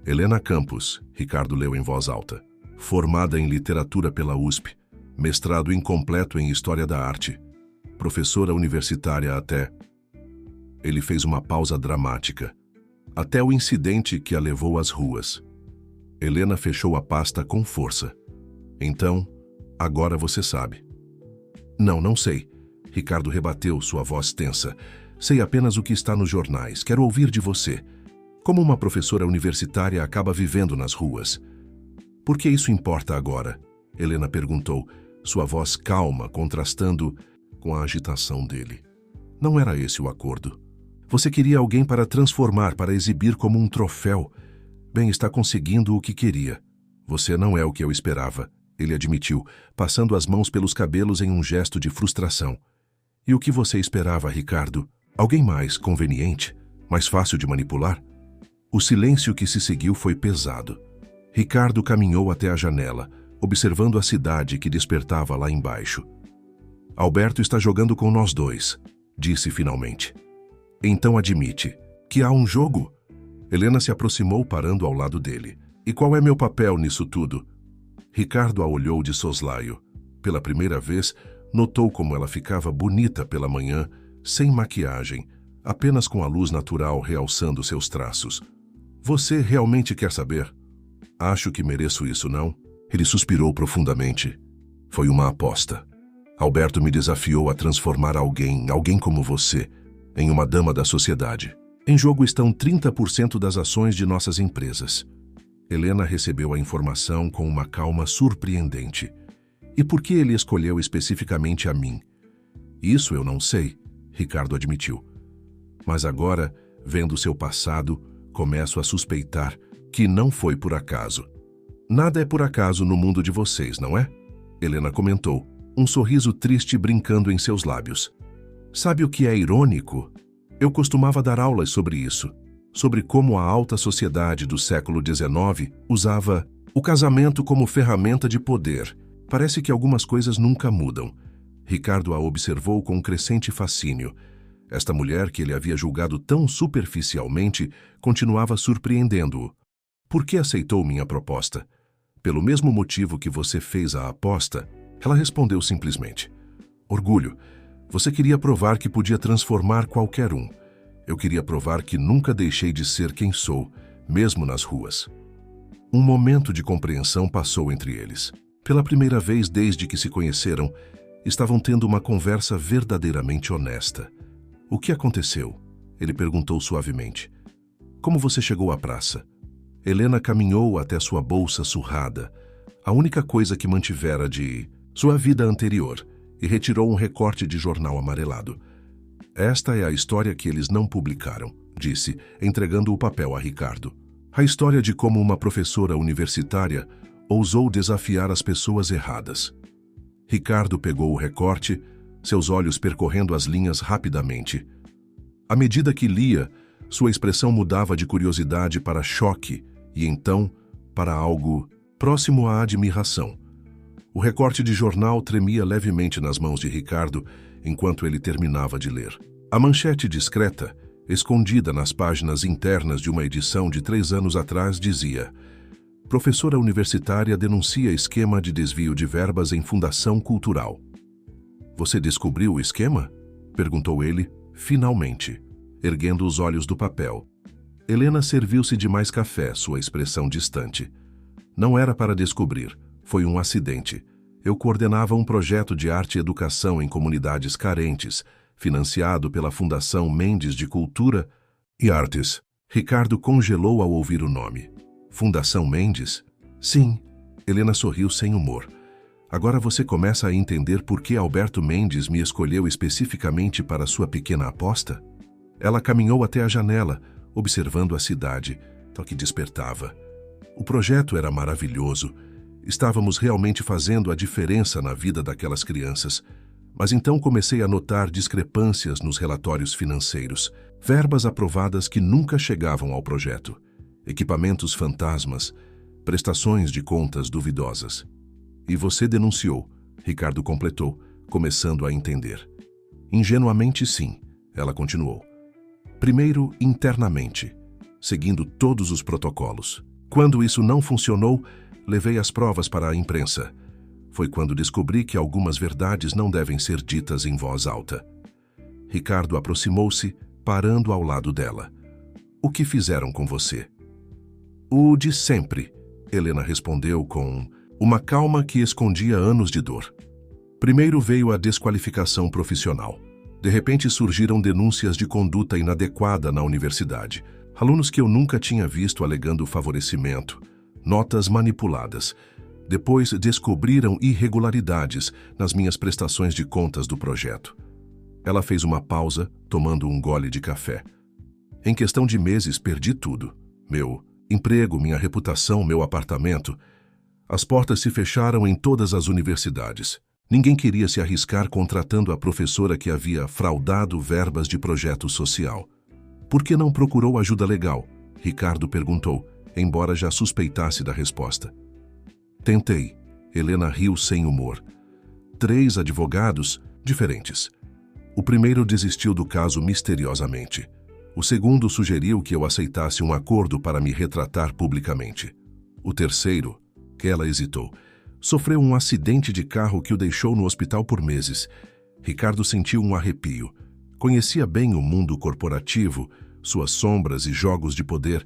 Helena Campos, Ricardo leu em voz alta. Formada em literatura pela USP, mestrado incompleto em História da Arte, professora universitária até... Ele fez uma pausa dramática. Até o incidente que a levou às ruas. Helena fechou a pasta com força. Então, agora você sabe. Não sei. Ricardo rebateu, sua voz tensa. Sei apenas o que está nos jornais. Quero ouvir de você. Como uma professora universitária acaba vivendo nas ruas? Por que isso importa agora? Helena perguntou, sua voz calma, contrastando com a agitação dele. Não era esse o acordo. Você queria alguém para transformar, para exibir como um troféu. Bem, está conseguindo o que queria. Você não é o que eu esperava, ele admitiu, passando as mãos pelos cabelos em um gesto de frustração. E o que você esperava, Ricardo? Alguém mais conveniente? Mais fácil de manipular? O silêncio que se seguiu foi pesado. Ricardo caminhou até a janela, observando a cidade que despertava lá embaixo. Alberto está jogando com nós dois, disse finalmente. Então admite que há um jogo? Helena se aproximou parando ao lado dele. E qual é meu papel nisso tudo? Ricardo a olhou de soslaio. Pela primeira vez, notou como ela ficava bonita pela manhã, sem maquiagem, apenas com a luz natural realçando seus traços. Você realmente quer saber? Acho que mereço isso, não? Ele suspirou profundamente. Foi uma aposta. Alberto me desafiou a transformar alguém como você, em uma dama da sociedade. Em jogo estão 30% das ações de nossas empresas. Helena recebeu a informação com uma calma surpreendente. E por que ele escolheu especificamente a mim? Isso eu não sei, Ricardo admitiu. Mas agora, vendo seu passado, começo a suspeitar que não foi por acaso. Nada é por acaso no mundo de vocês, não é? Helena comentou, um sorriso triste brincando em seus lábios. Sabe o que é irônico? Eu costumava dar aulas sobre isso, sobre como a alta sociedade do século XIX usava o casamento como ferramenta de poder. Parece que algumas coisas nunca mudam. Ricardo a observou com um crescente fascínio. Esta mulher que ele havia julgado tão superficialmente continuava surpreendendo-o. Por que aceitou minha proposta? Pelo mesmo motivo que você fez a aposta, ela respondeu simplesmente. Orgulho. Você queria provar que podia transformar qualquer um. Eu queria provar que nunca deixei de ser quem sou, mesmo nas ruas. Um momento de compreensão passou entre eles. Pela primeira vez desde que se conheceram, estavam tendo uma conversa verdadeiramente honesta. O que aconteceu? Ele perguntou suavemente. Como você chegou à praça? Helena caminhou até sua bolsa surrada, a única coisa que mantivera de sua vida anterior, e retirou um recorte de jornal amarelado. Esta é a história que eles não publicaram, disse, entregando o papel a Ricardo. A história de como uma professora universitária ousou desafiar as pessoas erradas. Ricardo pegou o recorte, seus olhos percorrendo as linhas rapidamente. À medida que lia, sua expressão mudava de curiosidade para choque e então para algo próximo à admiração. O recorte de jornal tremia levemente nas mãos de Ricardo enquanto ele terminava de ler. A manchete discreta, escondida nas páginas internas de uma edição de 3 anos atrás, dizia: Professora universitária denuncia esquema de desvio de verbas em fundação cultural. Você descobriu o esquema? Perguntou ele, finalmente, erguendo os olhos do papel. Helena serviu-se de mais café, sua expressão distante. Não era para descobrir. Foi um acidente. Eu coordenava um projeto de arte e educação em comunidades carentes, financiado pela Fundação Mendes de Cultura e Artes. Ricardo congelou ao ouvir o nome. Fundação Mendes? Sim. Helena sorriu sem humor. Agora você começa a entender por que Alberto Mendes me escolheu especificamente para sua pequena aposta? Ela caminhou até a janela, observando a cidade, tal que despertava. O projeto era maravilhoso. Estávamos realmente fazendo a diferença na vida daquelas crianças. Mas então comecei a notar discrepâncias nos relatórios financeiros, verbas aprovadas que nunca chegavam ao projeto, equipamentos fantasmas, prestações de contas duvidosas. E você denunciou, Ricardo completou, começando a entender. Ingenuamente sim, ela continuou. Primeiro, internamente, seguindo todos os protocolos. Quando isso não funcionou, levei as provas para a imprensa. Foi quando descobri que algumas verdades não devem ser ditas em voz alta. Ricardo aproximou-se, parando ao lado dela. O que fizeram com você? O de sempre, Helena respondeu com uma calma que escondia anos de dor. Primeiro veio a desqualificação profissional. De repente surgiram denúncias de conduta inadequada na universidade. Alunos que eu nunca tinha visto alegando favorecimento, notas manipuladas. Depois descobriram irregularidades nas minhas prestações de contas do projeto. Ela fez uma pausa, tomando um gole de café. Em questão de meses, perdi tudo. Meu emprego, minha reputação, meu apartamento. As portas se fecharam em todas as universidades. Ninguém queria se arriscar contratando a professora que havia fraudado verbas de projeto social. Por que não procurou ajuda legal? Ricardo perguntou, embora já suspeitasse da resposta. Tentei. Helena riu sem humor. 3 advogados diferentes. O primeiro desistiu do caso misteriosamente. O segundo sugeriu que eu aceitasse um acordo para me retratar publicamente. O terceiro, que ela hesitou, sofreu um acidente de carro que o deixou no hospital por meses. Ricardo sentiu um arrepio. Conhecia bem o mundo corporativo, suas sombras e jogos de poder,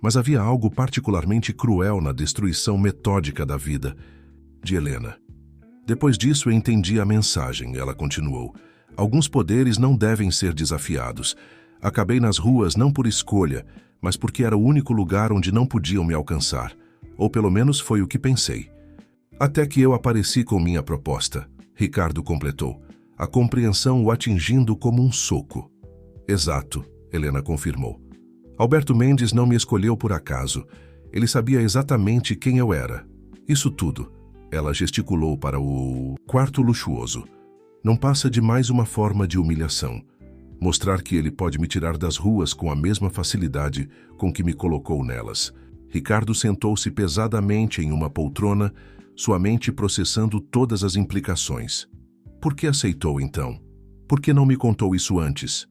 mas havia algo particularmente cruel na destruição metódica da vida de Helena. Depois disso eu entendi a mensagem, ela continuou. Alguns poderes não devem ser desafiados. Acabei nas ruas não por escolha, mas porque era o único lugar onde não podiam me alcançar. Ou pelo menos foi o que pensei. Até que eu apareci com minha proposta, Ricardo completou, a compreensão o atingindo como um soco. Exato, Helena confirmou. Alberto Mendes não me escolheu por acaso. Ele sabia exatamente quem eu era. Isso tudo. Ela gesticulou para o quarto luxuoso. Não passa de mais uma forma de humilhação. Mostrar que ele pode me tirar das ruas com a mesma facilidade com que me colocou nelas. Ricardo sentou-se pesadamente em uma poltrona, sua mente processando todas as implicações. Por que aceitou, então? Por que não me contou isso antes?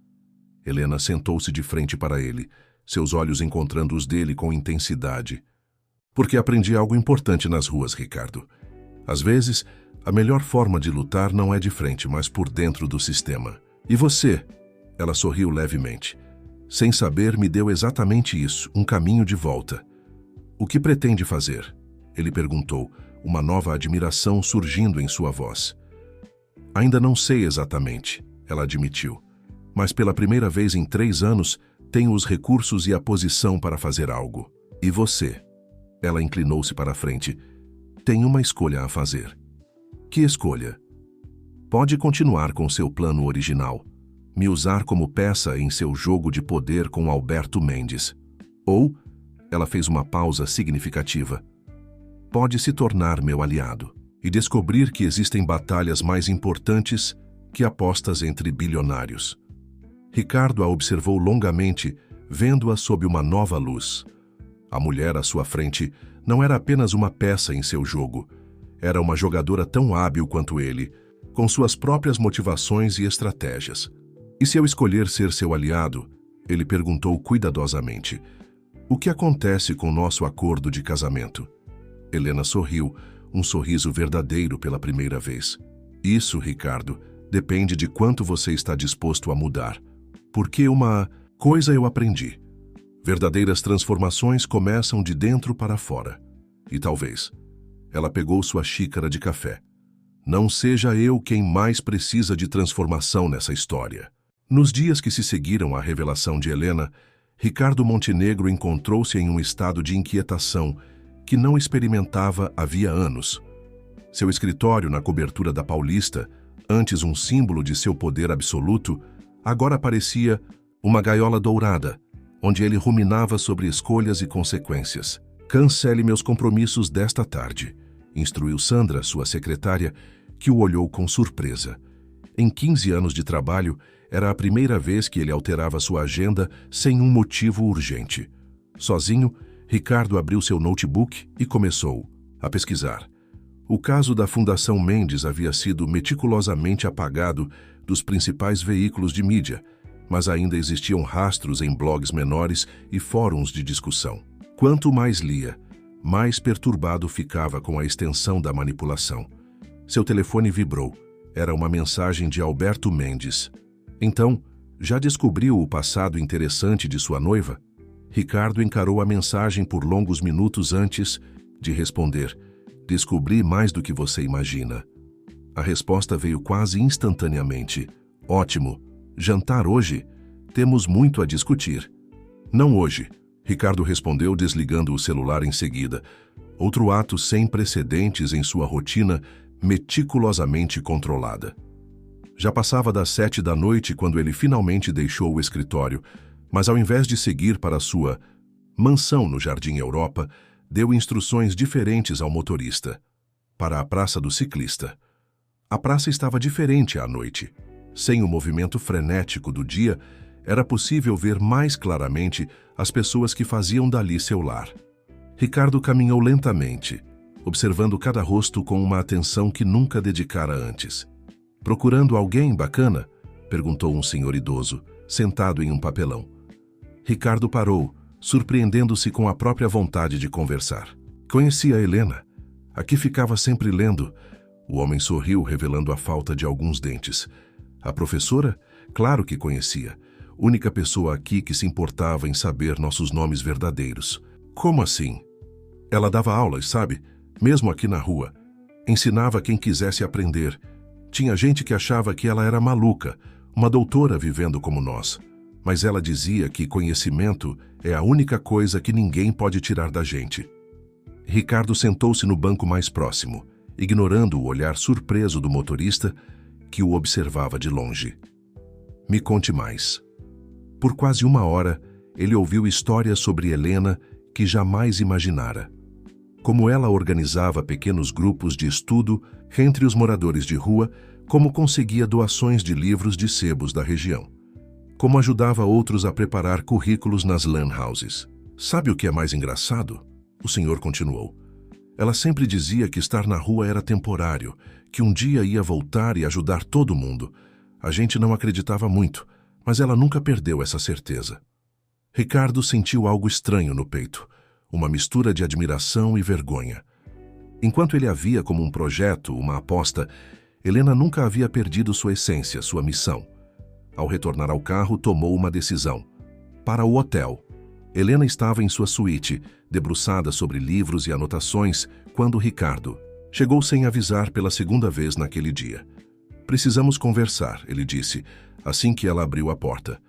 Helena sentou-se de frente para ele, seus olhos encontrando os dele com intensidade. Porque aprendi algo importante nas ruas, Ricardo. Às vezes, a melhor forma de lutar não é de frente, mas por dentro do sistema. E você? Ela sorriu levemente. Sem saber, me deu exatamente isso, um caminho de volta. O que pretende fazer? Ele perguntou, uma nova admiração surgindo em sua voz. Ainda não sei exatamente, ela admitiu. Mas pela primeira vez em 3 anos, tenho os recursos e a posição para fazer algo. E você? Ela inclinou-se para a frente. Tem uma escolha a fazer. Que escolha? Pode continuar com seu plano original. Me usar como peça em seu jogo de poder com Alberto Mendes. Ou, ela fez uma pausa significativa. Pode se tornar meu aliado e descobrir que existem batalhas mais importantes que apostas entre bilionários. Ricardo a observou longamente, vendo-a sob uma nova luz. A mulher à sua frente não era apenas uma peça em seu jogo. Era uma jogadora tão hábil quanto ele, com suas próprias motivações e estratégias. E se eu escolher ser seu aliado? Ele perguntou cuidadosamente. O que acontece com nosso acordo de casamento? Helena sorriu, um sorriso verdadeiro pela primeira vez. Isso, Ricardo, depende de quanto você está disposto a mudar. Porque uma coisa eu aprendi. Verdadeiras transformações começam de dentro para fora. E talvez Ela pegou sua xícara de café. Não seja eu quem mais precisa de transformação nessa história. Nos dias que se seguiram à revelação de Helena, Ricardo Montenegro encontrou-se em um estado de inquietação que não experimentava havia anos. Seu escritório na cobertura da Paulista, antes um símbolo de seu poder absoluto, agora parecia uma gaiola dourada, onde ele ruminava sobre escolhas e consequências. Cancele meus compromissos desta tarde, instruiu Sandra, sua secretária, que o olhou com surpresa. Em 15 anos de trabalho, era a primeira vez que ele alterava sua agenda sem um motivo urgente. Sozinho, Ricardo abriu seu notebook e começou a pesquisar. O caso da Fundação Mendes havia sido meticulosamente apagado dos principais veículos de mídia, mas ainda existiam rastros em blogs menores e fóruns de discussão. Quanto mais lia, mais perturbado ficava com a extensão da manipulação. Seu telefone vibrou. Era uma mensagem de Alberto Mendes. Então, já descobriu o passado interessante de sua noiva? Ricardo encarou a mensagem por longos minutos antes de responder: descobri mais do que você imagina. A resposta veio quase instantaneamente: ótimo. Jantar hoje? Temos muito a discutir. Não hoje, Ricardo respondeu, desligando o celular em seguida. Outro ato sem precedentes em sua rotina meticulosamente controlada. Já passava das 7 da noite quando ele finalmente deixou o escritório, mas ao invés de seguir para sua mansão no Jardim Europa, deu instruções diferentes ao motorista. Para a Praça do Ciclista. A praça estava diferente à noite. Sem o movimento frenético do dia, era possível ver mais claramente as pessoas que faziam dali seu lar. Ricardo caminhou lentamente, observando cada rosto com uma atenção que nunca dedicara antes. Procurando alguém bacana? Perguntou um senhor idoso, sentado em um papelão. Ricardo parou, surpreendendo-se com a própria vontade de conversar. Conhecia a Helena. Aqui ficava sempre lendo. O homem sorriu, revelando a falta de alguns dentes. A professora? Claro que conhecia. Única pessoa aqui que se importava em saber nossos nomes verdadeiros. Como assim? Ela dava aulas, sabe? Mesmo aqui na rua. Ensinava quem quisesse aprender. Tinha gente que achava que ela era maluca, uma doutora vivendo como nós. Mas ela dizia que conhecimento é a única coisa que ninguém pode tirar da gente. Ricardo sentou-se no banco mais próximo, ignorando o olhar surpreso do motorista, que o observava de longe. Me conte mais. Por quase 1 hora, ele ouviu histórias sobre Helena que jamais imaginara. Como ela organizava pequenos grupos de estudo entre os moradores de rua, como conseguia doações de livros de sebos da região. Como ajudava outros a preparar currículos nas lan houses. Sabe o que é mais engraçado? O senhor continuou. Ela sempre dizia que estar na rua era temporário, que um dia ia voltar e ajudar todo mundo. A gente não acreditava muito, mas ela nunca perdeu essa certeza. Ricardo sentiu algo estranho no peito, uma mistura de admiração e vergonha. Enquanto ele a via como um projeto, uma aposta, Helena nunca havia perdido sua essência, sua missão. Ao retornar ao carro, tomou uma decisão. Para o hotel. Helena estava em sua suíte, debruçada sobre livros e anotações, quando Ricardo chegou sem avisar pela 2ª vez naquele dia. Precisamos conversar, ele disse, assim que ela abriu a porta.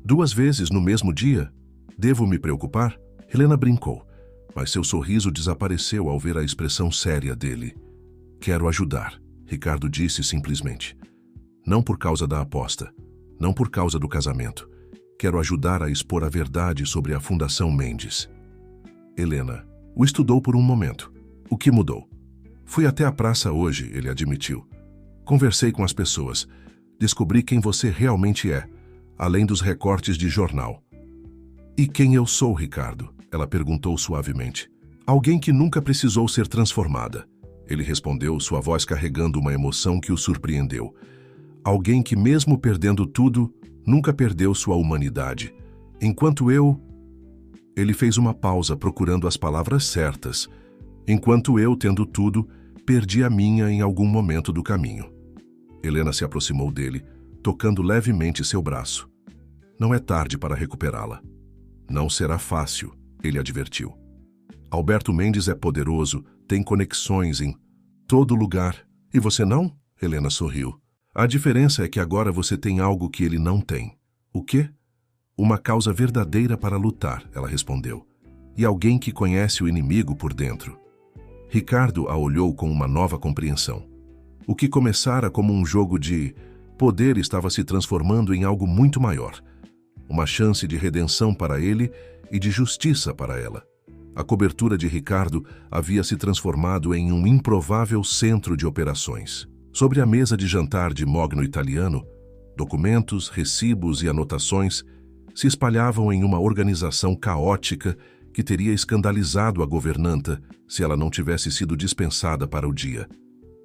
2 vezes no mesmo dia? Devo me preocupar? Helena brincou, mas seu sorriso desapareceu ao ver a expressão séria dele. Quero ajudar, Ricardo disse simplesmente. Não por causa da aposta, não por causa do casamento. Quero ajudar a expor a verdade sobre a Fundação Mendes. Helena o estudou por um momento. O que mudou? Fui até a praça hoje, ele admitiu. Conversei com as pessoas. Descobri quem você realmente é, além dos recortes de jornal. E quem eu sou, Ricardo? Ela perguntou suavemente. Alguém que nunca precisou ser transformada. Ele respondeu, sua voz carregando uma emoção que o surpreendeu. Alguém que, mesmo perdendo tudo, nunca perdeu sua humanidade. Enquanto eu... Ele fez uma pausa procurando as palavras certas. Enquanto eu, tendo tudo, perdi a minha em algum momento do caminho. Helena se aproximou dele, tocando levemente seu braço. Não é tarde para recuperá-la. Não será fácil, ele advertiu. Alberto Mendes é poderoso, tem conexões em todo lugar. E você não? Helena sorriu. A diferença é que agora você tem algo que ele não tem. O quê? Uma causa verdadeira para lutar, ela respondeu. E alguém que conhece o inimigo por dentro. Ricardo a olhou com uma nova compreensão. O que começara como um jogo de poder estava se transformando em algo muito maior. Uma chance de redenção para ele e de justiça para ela. A cobertura de Ricardo havia se transformado em um improvável centro de operações. Sobre a mesa de jantar de mogno italiano, documentos, recibos e anotações se espalhavam em uma organização caótica que teria escandalizado a governanta se ela não tivesse sido dispensada para o dia.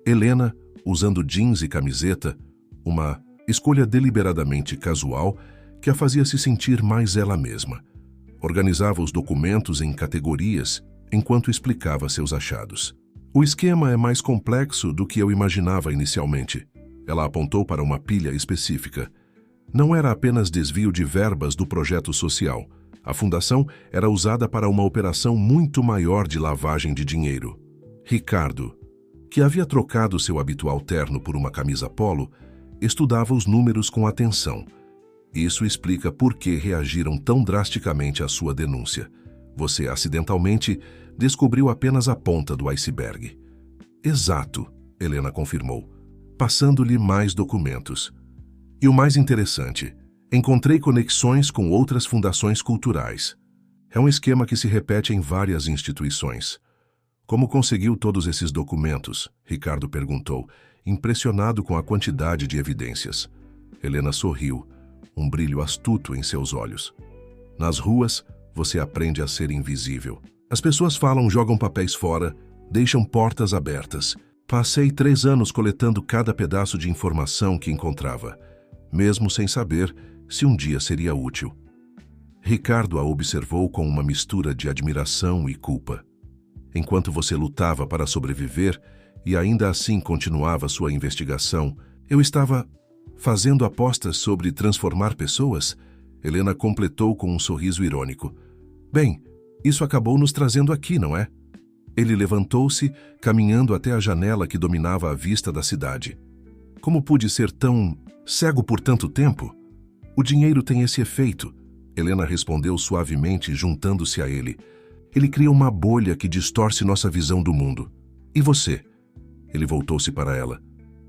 Helena, usando jeans e camiseta, uma escolha deliberadamente casual que a fazia se sentir mais ela mesma, organizava os documentos em categorias enquanto explicava seus achados. O esquema é mais complexo do que eu imaginava inicialmente. Ela apontou para uma pilha específica. Não era apenas desvio de verbas do projeto social. A fundação era usada para uma operação muito maior de lavagem de dinheiro. Ricardo, que havia trocado seu habitual terno por uma camisa polo, estudava os números com atenção. Isso explica por que reagiram tão drasticamente à sua denúncia. Você, acidentalmente, descobriu apenas a ponta do iceberg. Exato, Helena confirmou, passando-lhe mais documentos. E o mais interessante, encontrei conexões com outras fundações culturais. É um esquema que se repete em várias instituições. Como conseguiu todos esses documentos? Ricardo perguntou, impressionado com a quantidade de evidências. Helena sorriu, um brilho astuto em seus olhos. Nas ruas, você aprende a ser invisível. As pessoas falam, jogam papéis fora, deixam portas abertas. Passei 3 anos coletando cada pedaço de informação que encontrava, mesmo sem saber se um dia seria útil. Ricardo a observou com uma mistura de admiração e culpa. Enquanto você lutava para sobreviver e ainda assim continuava sua investigação, eu estava fazendo apostas sobre transformar pessoas? Helena completou com um sorriso irônico. Bem, isso acabou nos trazendo aqui, não é? Ele levantou-se, caminhando até a janela que dominava a vista da cidade. Como pude ser tão cego por tanto tempo? O dinheiro tem esse efeito, Helena respondeu suavemente, juntando-se a ele. Ele cria uma bolha que distorce nossa visão do mundo. E você? Ele voltou-se para ela.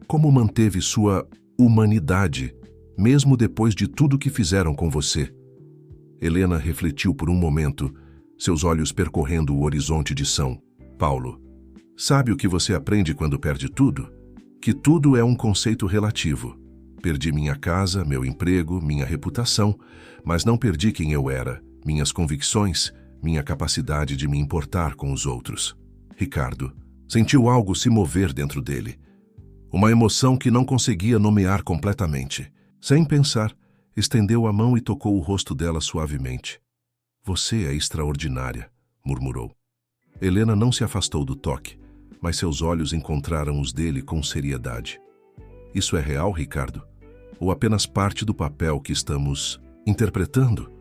Como manteve sua humanidade, mesmo depois de tudo que fizeram com você? Helena refletiu por um momento, seus olhos percorrendo o horizonte de São Paulo. Sabe o que você aprende quando perde tudo? Que tudo é um conceito relativo. Perdi minha casa, meu emprego, minha reputação, mas não perdi quem eu era, minhas convicções, minha capacidade de me importar com os outros. Ricardo sentiu algo se mover dentro dele. Uma emoção que não conseguia nomear completamente. Sem pensar, estendeu a mão e tocou o rosto dela suavemente. Você é extraordinária, murmurou. Helena não se afastou do toque, mas seus olhos encontraram os dele com seriedade. Isso é real, Ricardo? Ou apenas parte do papel que estamos interpretando?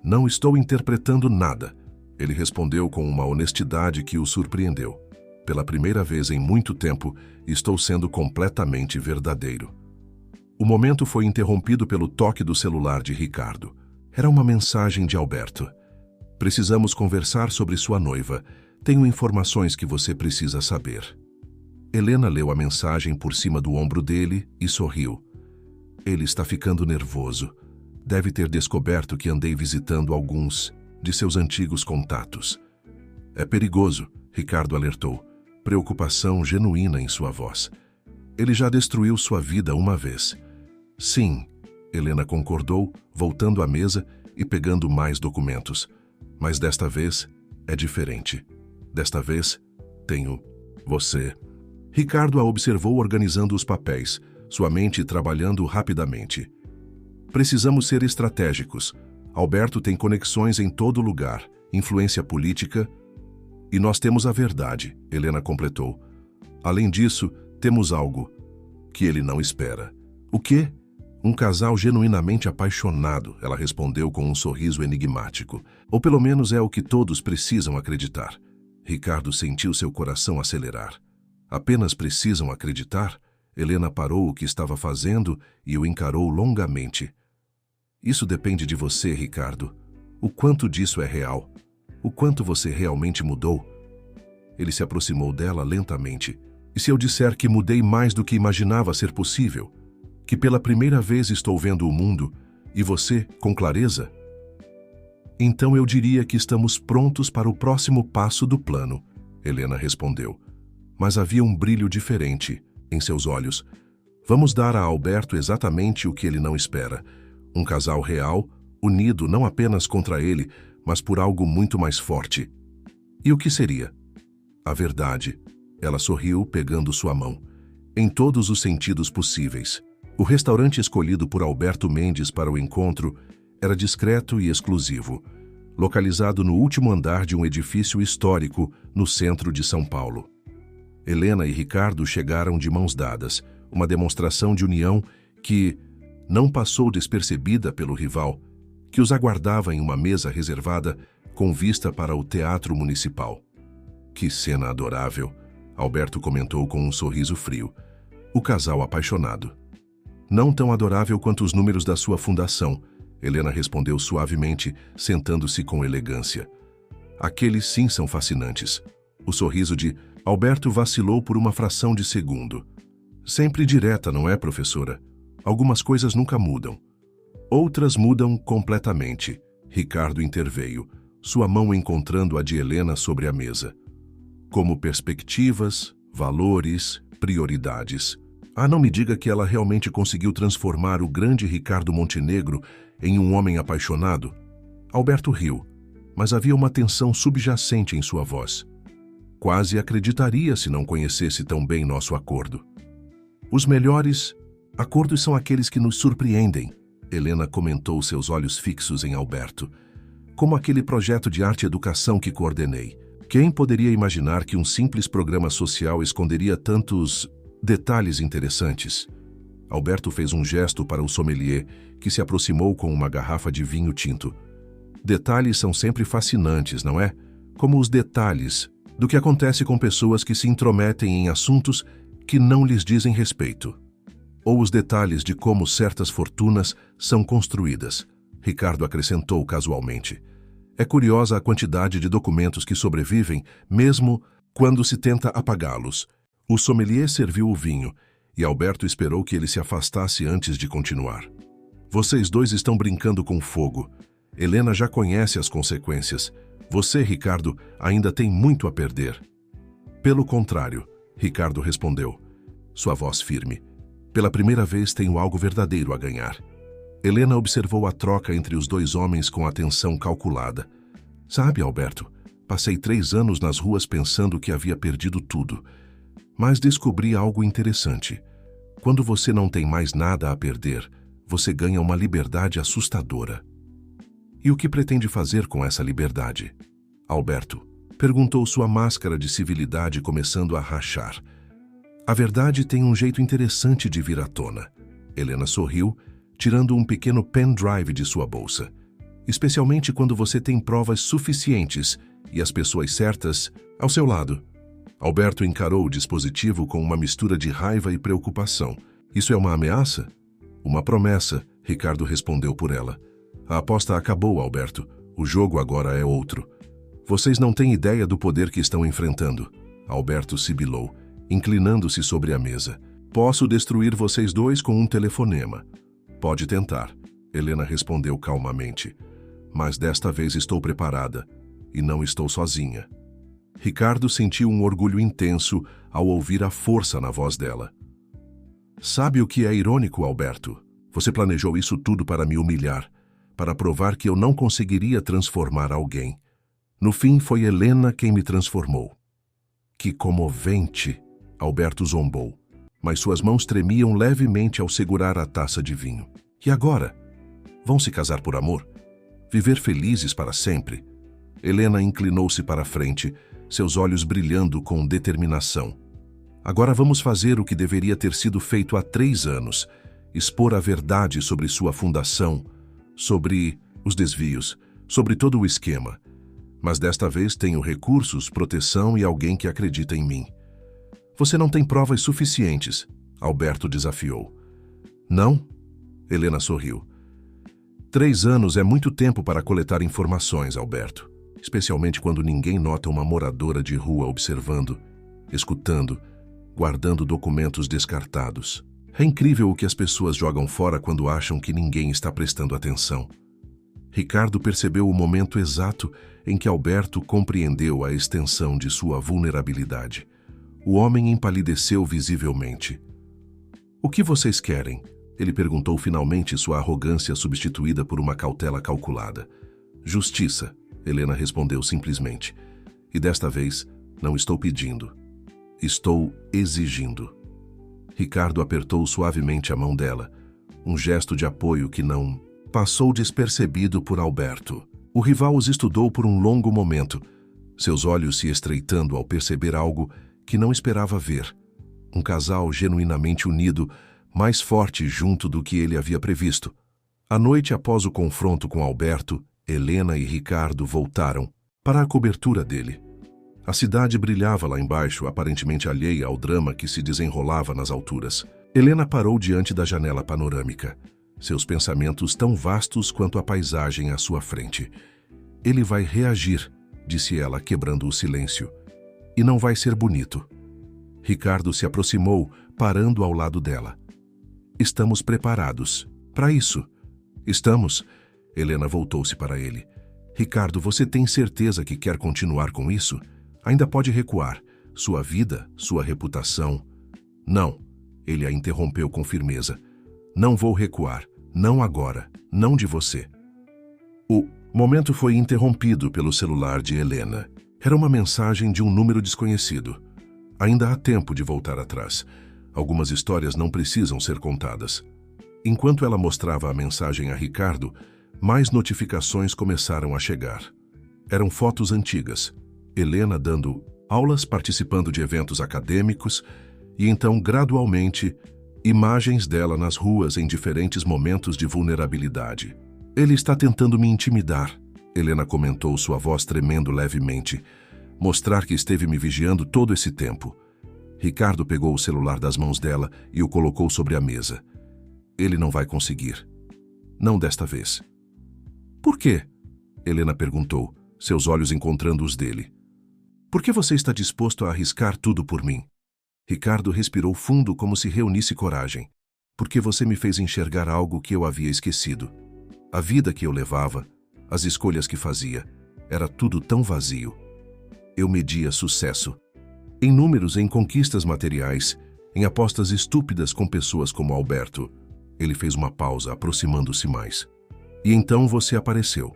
Não estou interpretando nada, ele respondeu com uma honestidade que o surpreendeu. Pela primeira vez em muito tempo, estou sendo completamente verdadeiro. O momento foi interrompido pelo toque do celular de Ricardo. Era uma mensagem de Alberto. Precisamos conversar sobre sua noiva. Tenho informações que você precisa saber. Helena leu a mensagem por cima do ombro dele e sorriu. Ele está ficando nervoso. Deve ter descoberto que andei visitando alguns de seus antigos contatos. É perigoso, Ricardo alertou, preocupação genuína em sua voz. Ele já destruiu sua vida uma vez. Sim, Helena concordou, voltando à mesa e pegando mais documentos. Mas desta vez é diferente. Desta vez tenho você. Ricardo a observou organizando os papéis, sua mente trabalhando rapidamente. Precisamos ser estratégicos. Alberto tem conexões em todo lugar, influência política, e nós temos a verdade, Helena completou. Além disso, temos algo que ele não espera. O quê? Um casal genuinamente apaixonado, ela respondeu com um sorriso enigmático. Ou pelo menos é o que todos precisam acreditar. Ricardo sentiu seu coração acelerar. Apenas precisam acreditar? Helena parou o que estava fazendo e o encarou longamente. Isso depende de você, Ricardo. O quanto disso é real? O quanto você realmente mudou? Ele se aproximou dela lentamente. E se eu disser que mudei mais do que imaginava ser possível? Que pela primeira vez estou vendo o mundo, e você, com clareza? Então eu diria que estamos prontos para o próximo passo do plano, Helena respondeu. Mas havia um brilho diferente em seus olhos. Vamos dar a Alberto exatamente o que ele não espera. Um casal real, unido não apenas contra ele, mas por algo muito mais forte. E o que seria? A verdade. Ela sorriu, pegando sua mão. Em todos os sentidos possíveis. O restaurante escolhido por Alberto Mendes para o encontro era discreto e exclusivo, localizado no último andar de um edifício histórico no centro de São Paulo. Helena e Ricardo chegaram de mãos dadas, uma demonstração de união que não passou despercebida pelo rival, que os aguardava em uma mesa reservada com vista para o Teatro Municipal. Que cena adorável, Alberto comentou com um sorriso frio. O casal apaixonado. Não tão adorável quanto os números da sua fundação, Helena respondeu suavemente, sentando-se com elegância. Aqueles sim são fascinantes. O sorriso de Alberto vacilou por uma fração de segundo. Sempre direta, não é, professora? Algumas coisas nunca mudam. Outras mudam completamente. Ricardo interveio, sua mão encontrando a de Helena sobre a mesa. Como perspectivas, valores, prioridades. Ah, não me diga que ela realmente conseguiu transformar o grande Ricardo Montenegro em um homem apaixonado. Alberto riu, mas havia uma tensão subjacente em sua voz. Quase acreditaria se não conhecesse tão bem nosso acordo. Os melhores acordos são aqueles que nos surpreendem, Helena comentou, seus olhos fixos em Alberto. Como aquele projeto de arte-educação que coordenei. Quem poderia imaginar que um simples programa social esconderia tantos detalhes interessantes? Alberto fez um gesto para o sommelier, que se aproximou com uma garrafa de vinho tinto. Detalhes são sempre fascinantes, não é? Como os detalhes do que acontece com pessoas que se intrometem em assuntos que não lhes dizem respeito. Ou os detalhes de como certas fortunas são construídas, Ricardo acrescentou casualmente. É curiosa a quantidade de documentos que sobrevivem, mesmo quando se tenta apagá-los. O sommelier serviu o vinho, e Alberto esperou que ele se afastasse antes de continuar. Vocês dois estão brincando com fogo. Helena já conhece as consequências. Você, Ricardo, ainda tem muito a perder. Pelo contrário, Ricardo respondeu, sua voz firme. Pela primeira vez tenho algo verdadeiro a ganhar. Helena observou a troca entre os dois homens com atenção calculada. Sabe, Alberto, passei 3 anos nas ruas pensando que havia perdido tudo. Mas descobri algo interessante. Quando você não tem mais nada a perder, você ganha uma liberdade assustadora. E o que pretende fazer com essa liberdade? Alberto perguntou, sua máscara de civilidade começando a rachar. A verdade tem um jeito interessante de vir à tona. Helena sorriu, tirando um pequeno pendrive de sua bolsa. Especialmente quando você tem provas suficientes e as pessoas certas ao seu lado. Alberto encarou o dispositivo com uma mistura de raiva e preocupação. Isso é uma ameaça? Uma promessa, Ricardo respondeu por ela. A aposta acabou, Alberto. O jogo agora é outro. Vocês não têm ideia do poder que estão enfrentando. Alberto sibilou, inclinando-se sobre a mesa. Posso destruir vocês dois com um telefonema. Pode tentar, Helena respondeu calmamente. Mas desta vez estou preparada, e não estou sozinha. Ricardo sentiu um orgulho intenso ao ouvir a força na voz dela. Sabe o que é irônico, Alberto? Você planejou isso tudo para me humilhar, para provar que eu não conseguiria transformar alguém. No fim, foi Helena quem me transformou. Que comovente, Alberto zombou, mas suas mãos tremiam levemente ao segurar a taça de vinho. E agora? Vão se casar por amor? Viver felizes para sempre? Helena inclinou-se para a frente, seus olhos brilhando com determinação. Agora vamos fazer o que deveria ter sido feito há 3 anos, expor a verdade sobre sua fundação, sobre os desvios, sobre todo o esquema. Mas desta vez tenho recursos, proteção e alguém que acredita em mim. Você não tem provas suficientes, Alberto desafiou. Não? Helena sorriu. 3 anos é muito tempo para coletar informações, Alberto. Especialmente quando ninguém nota uma moradora de rua observando, escutando, guardando documentos descartados. É incrível o que as pessoas jogam fora quando acham que ninguém está prestando atenção. Ricardo percebeu o momento exato em que Alberto compreendeu a extensão de sua vulnerabilidade. O homem empalideceu visivelmente. O que vocês querem? Ele perguntou finalmente, sua arrogância substituída por uma cautela calculada. Justiça, Helena respondeu simplesmente. E desta vez, não estou pedindo. Estou exigindo. Ricardo apertou suavemente a mão dela, um gesto de apoio que não passou despercebido por Alberto. O rival os estudou por um longo momento, seus olhos se estreitando ao perceber algo que não esperava ver. Um casal genuinamente unido, mais forte junto do que ele havia previsto. À noite após o confronto com Alberto, Helena e Ricardo voltaram para a cobertura dele. A cidade brilhava lá embaixo, aparentemente alheia ao drama que se desenrolava nas alturas. Helena parou diante da janela panorâmica, seus pensamentos tão vastos quanto a paisagem à sua frente. Ele vai reagir, disse ela, quebrando o silêncio. E não vai ser bonito. Ricardo se aproximou, parando ao lado dela. Estamos preparados para isso. Estamos. Helena voltou-se para ele. Ricardo, você tem certeza que quer continuar com isso? Ainda pode recuar. Sua vida, sua reputação. Não. Ele a interrompeu com firmeza. Não vou recuar. Não agora. Não de você. O momento foi interrompido pelo celular de Helena. Era uma mensagem de um número desconhecido. Ainda há tempo de voltar atrás. Algumas histórias não precisam ser contadas. Enquanto ela mostrava a mensagem a Ricardo, mais notificações começaram a chegar. Eram fotos antigas. Helena dando aulas, participando de eventos acadêmicos e então, gradualmente, imagens dela nas ruas em diferentes momentos de vulnerabilidade. Ele está tentando me intimidar, Helena comentou, sua voz tremendo levemente. Mostrar que esteve me vigiando todo esse tempo. Ricardo pegou o celular das mãos dela e o colocou sobre a mesa. Ele não vai conseguir. Não desta vez. Por quê? Helena perguntou, seus olhos encontrando os dele. Por que você está disposto a arriscar tudo por mim? Ricardo respirou fundo como se reunisse coragem. Porque você me fez enxergar algo que eu havia esquecido. A vida que eu levava, as escolhas que fazia, era tudo tão vazio. Eu media sucesso. Em números, em conquistas materiais, em apostas estúpidas com pessoas como Alberto. Ele fez uma pausa, aproximando-se mais. E então você apareceu.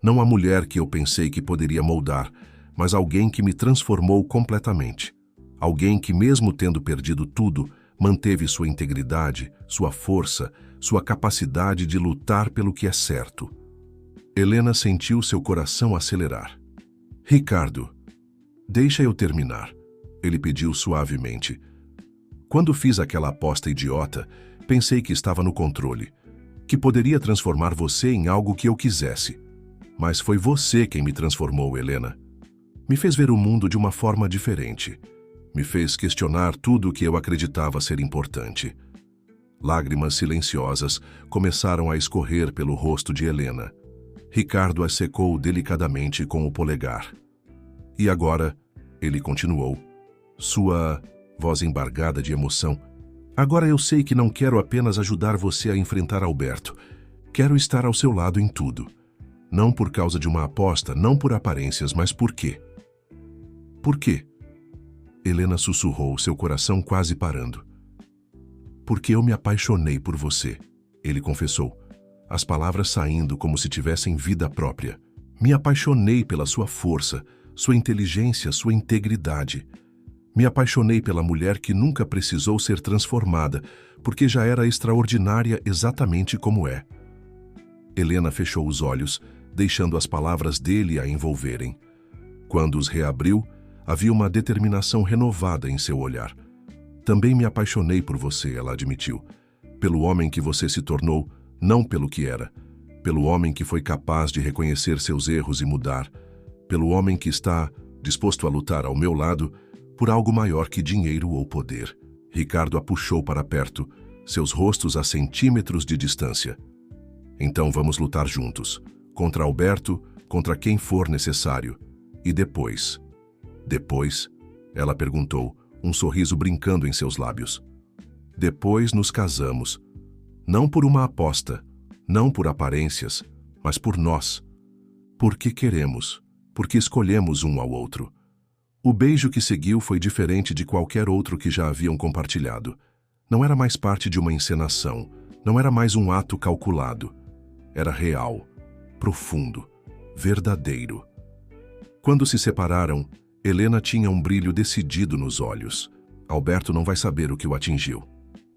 Não a mulher que eu pensei que poderia moldar, mas alguém que me transformou completamente. Alguém que, mesmo tendo perdido tudo, manteve sua integridade, sua força, sua capacidade de lutar pelo que é certo. Helena sentiu seu coração acelerar. Ricardo, deixa eu terminar, ele pediu suavemente. Quando fiz aquela aposta idiota, pensei que estava no controle, que poderia transformar você em algo que eu quisesse. Mas foi você quem me transformou, Helena. Me fez ver o mundo de uma forma diferente. Me fez questionar tudo o que eu acreditava ser importante. Lágrimas silenciosas começaram a escorrer pelo rosto de Helena. Ricardo as secou delicadamente com o polegar. E agora, ele continuou, sua voz embargada de emoção. Agora eu sei que não quero apenas ajudar você a enfrentar Alberto. Quero estar ao seu lado em tudo. Não por causa de uma aposta, não por aparências, mas por quê? Por quê? Helena sussurrou, seu coração quase parando. Porque eu me apaixonei por você, ele confessou, as palavras saindo como se tivessem vida própria. Me apaixonei pela sua força, sua inteligência, sua integridade. Me apaixonei pela mulher que nunca precisou ser transformada, porque já era extraordinária exatamente como é. Helena fechou os olhos, deixando as palavras dele a envolverem. Quando os reabriu, havia uma determinação renovada em seu olhar. Também me apaixonei por você, ela admitiu. Pelo homem que você se tornou, não pelo que era. Pelo homem que foi capaz de reconhecer seus erros e mudar. pelo homem que está disposto a lutar ao meu lado por algo maior que dinheiro ou poder. Ricardo a puxou para perto, seus rostos a centímetros de distância. Então vamos lutar juntos, contra Alberto, contra quem for necessário. E depois? Depois? Ela perguntou, um sorriso brincando em seus lábios. Depois nos casamos. Não por uma aposta, não por aparências, mas por nós. Porque queremos, porque escolhemos um ao outro. O beijo que seguiu foi diferente de qualquer outro que já haviam compartilhado. Não era mais parte de uma encenação, não era mais um ato calculado. Era real, profundo, verdadeiro. Quando se separaram, Helena tinha um brilho decidido nos olhos. Alberto não vai saber o que o atingiu.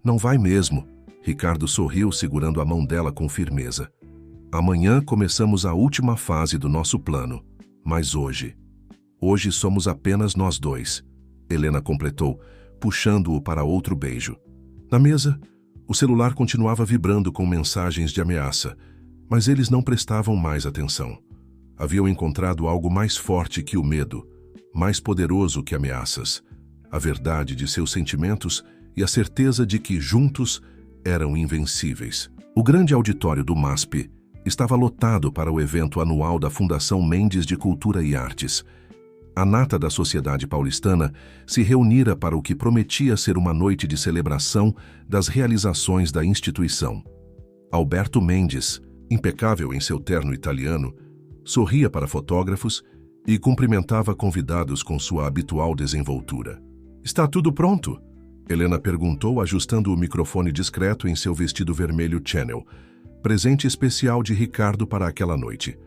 Não vai mesmo. Ricardo sorriu, segurando a mão dela com firmeza. Amanhã começamos a última fase do nosso plano. Mas hoje somos apenas nós dois. Helena completou, puxando-o para outro beijo. Na mesa, o celular continuava vibrando com mensagens de ameaça, mas eles não prestavam mais atenção. Haviam encontrado algo mais forte que o medo, mais poderoso que ameaças, a verdade de seus sentimentos e a certeza de que, juntos, eram invencíveis. O grande auditório do MASP estava lotado para o evento anual da Fundação Mendes de Cultura e Artes. A nata da sociedade paulistana se reunira para o que prometia ser uma noite de celebração das realizações da instituição. Alberto Mendes, impecável em seu terno italiano, sorria para fotógrafos e cumprimentava convidados com sua habitual desenvoltura. "Está tudo pronto?" Helena perguntou, ajustando o microfone discreto em seu vestido vermelho Channel, presente especial de Ricardo para aquela noite.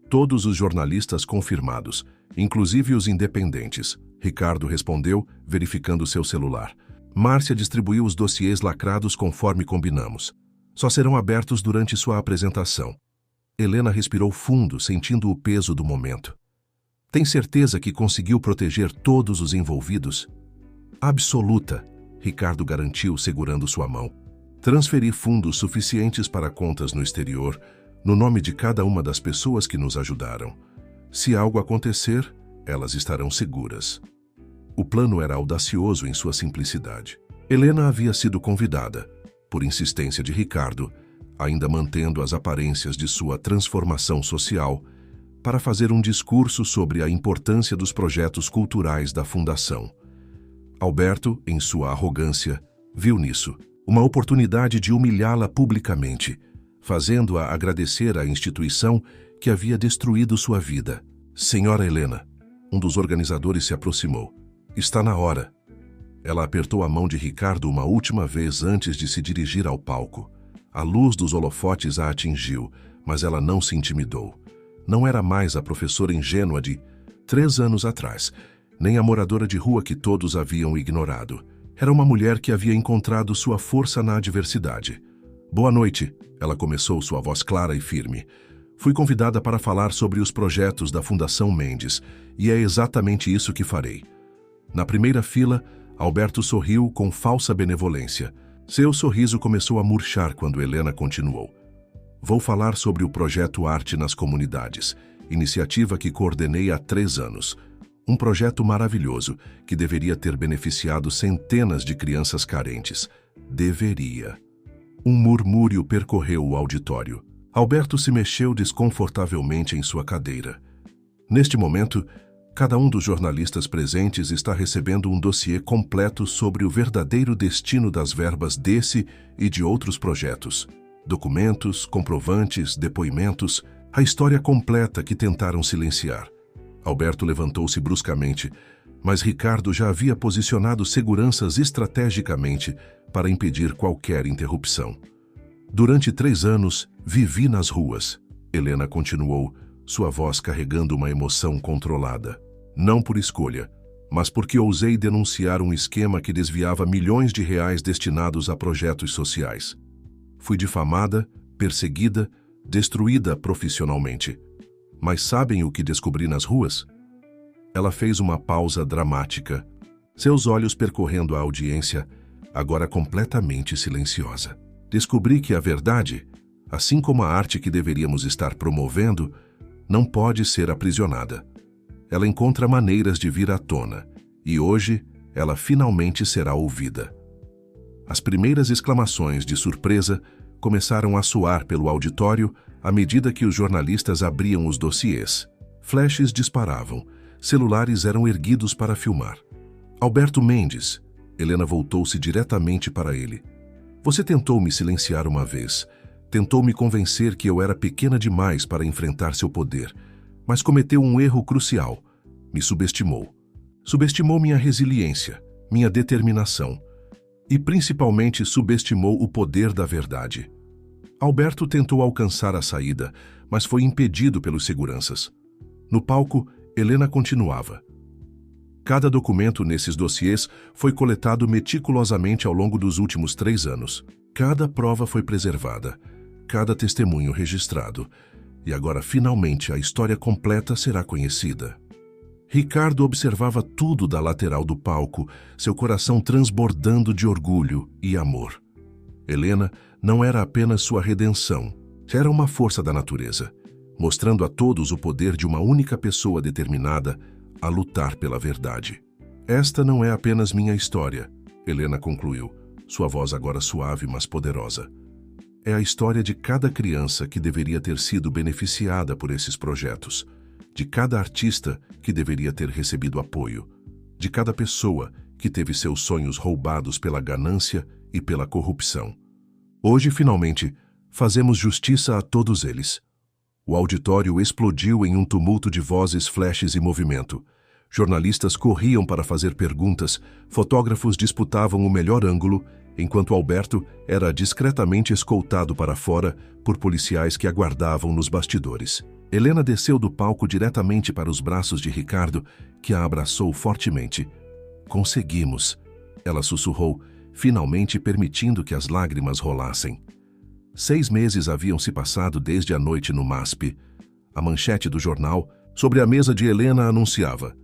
Todos os jornalistas confirmados, inclusive os independentes. Ricardo respondeu, verificando seu celular. Márcia distribuiu os dossiês lacrados conforme combinamos. Só serão abertos durante sua apresentação. Helena respirou fundo, sentindo o peso do momento. Tem certeza que conseguiu proteger todos os envolvidos? Absoluta, Ricardo garantiu, segurando sua mão. Transferi fundos suficientes para contas no exterior, no nome de cada uma das pessoas que nos ajudaram. Se algo acontecer, elas estarão seguras. O plano era audacioso em sua simplicidade. Helena havia sido convidada, por insistência de Ricardo, ainda mantendo as aparências de sua transformação social, para fazer um discurso sobre a importância dos projetos culturais da Fundação. Alberto, em sua arrogância, viu nisso uma oportunidade de humilhá-la publicamente, fazendo-a agradecer à instituição que havia destruído sua vida. "Senhora Helena", um dos organizadores se aproximou. "Está na hora." Ela apertou a mão de Ricardo uma última vez antes de se dirigir ao palco. A luz dos holofotes a atingiu, mas ela não se intimidou. Não era mais a professora ingênua de 3 anos atrás, nem a moradora de rua que todos haviam ignorado. Era uma mulher que havia encontrado sua força na adversidade. "Boa noite", ela começou, sua voz clara e firme. "Fui convidada para falar sobre os projetos da Fundação Mendes, e é exatamente isso que farei." Na primeira fila, Alberto sorriu com falsa benevolência. Seu sorriso começou a murchar quando Helena continuou. "Vou falar sobre o projeto Arte nas Comunidades, iniciativa que coordenei há 3 anos. Um projeto maravilhoso que deveria ter beneficiado centenas de crianças carentes. Deveria." Um murmúrio percorreu o auditório. Alberto se mexeu desconfortavelmente em sua cadeira. Neste momento, cada um dos jornalistas presentes está recebendo um dossiê completo sobre o verdadeiro destino das verbas desse e de outros projetos. Documentos, comprovantes, depoimentos, a história completa que tentaram silenciar. Alberto levantou-se bruscamente, mas Ricardo já havia posicionado seguranças estrategicamente para impedir qualquer interrupção. "Durante 3 anos, vivi nas ruas", Helena continuou, sua voz carregando uma emoção controlada. "Não por escolha, mas porque ousei denunciar um esquema que desviava milhões de reais destinados a projetos sociais. Fui difamada, perseguida, destruída profissionalmente. Mas sabem o que descobri nas ruas?" Ela fez uma pausa dramática, seus olhos percorrendo a audiência, agora completamente silenciosa. "Descobri que a verdade, assim como a arte que deveríamos estar promovendo, não pode ser aprisionada. Ela encontra maneiras de vir à tona, e hoje ela finalmente será ouvida. As primeiras exclamações de surpresa começaram a soar pelo auditório à medida que os jornalistas abriam os dossiês. Flashes disparavam, celulares eram erguidos para filmar. Alberto Mendes, Helena voltou-se diretamente para ele. Você tentou me silenciar uma vez, tentou me convencer que eu era pequena demais para enfrentar seu poder, mas cometeu um erro crucial. Me subestimou. Subestimou minha resiliência, minha determinação e principalmente subestimou o poder da verdade. Alberto tentou alcançar a saída, mas foi impedido pelos seguranças. No palco, Helena continuava. Cada documento nesses dossiês foi coletado meticulosamente ao longo dos últimos 3 anos. Cada prova foi preservada, cada testemunho registrado. E agora, finalmente, a história completa será conhecida. Ricardo observava tudo da lateral do palco, seu coração transbordando de orgulho e amor. Helena não era apenas sua redenção, era uma força da natureza, mostrando a todos o poder de uma única pessoa determinada a lutar pela verdade. Esta não é apenas minha história, Helena concluiu, sua voz agora suave, mas poderosa. É a história de cada criança que deveria ter sido beneficiada por esses projetos, de cada artista que deveria ter recebido apoio, de cada pessoa que teve seus sonhos roubados pela ganância e pela corrupção. Hoje, finalmente, fazemos justiça a todos eles. O auditório explodiu em um tumulto de vozes, flashes e movimento. Jornalistas corriam para fazer perguntas, fotógrafos disputavam o melhor ângulo, enquanto Alberto era discretamente escoltado para fora por policiais que aguardavam nos bastidores. Helena desceu do palco diretamente para os braços de Ricardo, que a abraçou fortemente. Conseguimos, ela sussurrou, finalmente permitindo que as lágrimas rolassem. 6 meses haviam se passado desde a noite no MASP. A manchete do jornal, sobre a mesa de Helena, anunciava: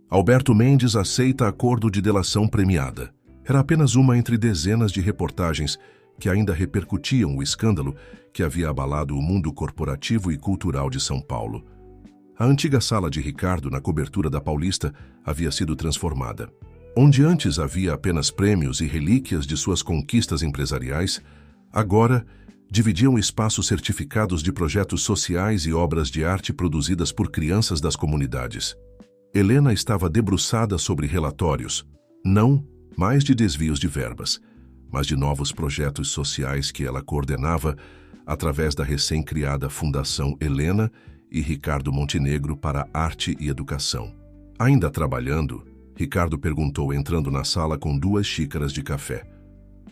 Alberto Mendes aceita acordo de delação premiada. Era apenas uma entre dezenas de reportagens que ainda repercutiam o escândalo que havia abalado o mundo corporativo e cultural de São Paulo. A antiga sala de Ricardo, na cobertura da Paulista, havia sido transformada. Onde antes havia apenas prêmios e relíquias de suas conquistas empresariais, agora dividiam espaço certificados de projetos sociais e obras de arte produzidas por crianças das comunidades. Helena estava debruçada sobre relatórios, não mais de desvios de verbas, mas de novos projetos sociais que ela coordenava através da recém-criada Fundação Helena e Ricardo Montenegro para Arte e Educação. Ainda trabalhando, Ricardo perguntou entrando na sala com 2 xícaras de café.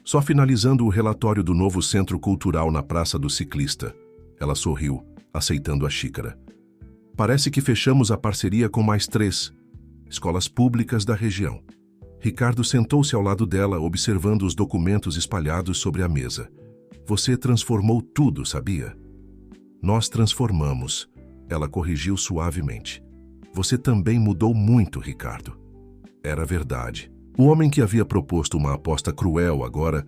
Só finalizando o relatório do novo centro cultural na Praça do Ciclista. Ela sorriu, aceitando a xícara. Parece que fechamos a parceria com mais 3 escolas públicas da região. Ricardo sentou-se ao lado dela, observando os documentos espalhados sobre a mesa. Você transformou tudo, sabia? Nós transformamos. Ela corrigiu suavemente. Você também mudou muito, Ricardo. Era verdade. O homem que havia proposto uma aposta cruel agora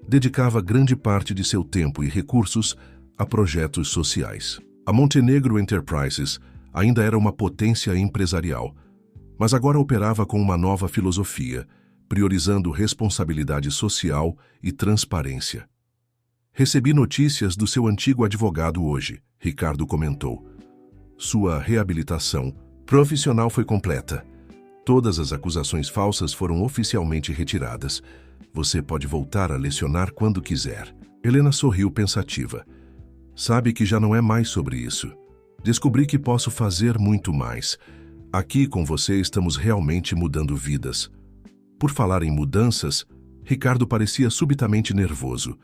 dedicava grande parte de seu tempo e recursos a projetos sociais. A Montenegro Enterprises ainda era uma potência empresarial, mas agora operava com uma nova filosofia, priorizando responsabilidade social e transparência. Recebi notícias do seu antigo advogado hoje, Ricardo comentou. Sua reabilitação profissional foi completa. Todas as acusações falsas foram oficialmente retiradas. Você pode voltar a lecionar quando quiser. Helena sorriu pensativa. Sabe que já não é mais sobre isso. Descobri que posso fazer muito mais. Aqui com você estamos realmente mudando vidas. Por falar em mudanças, Ricardo parecia subitamente nervoso.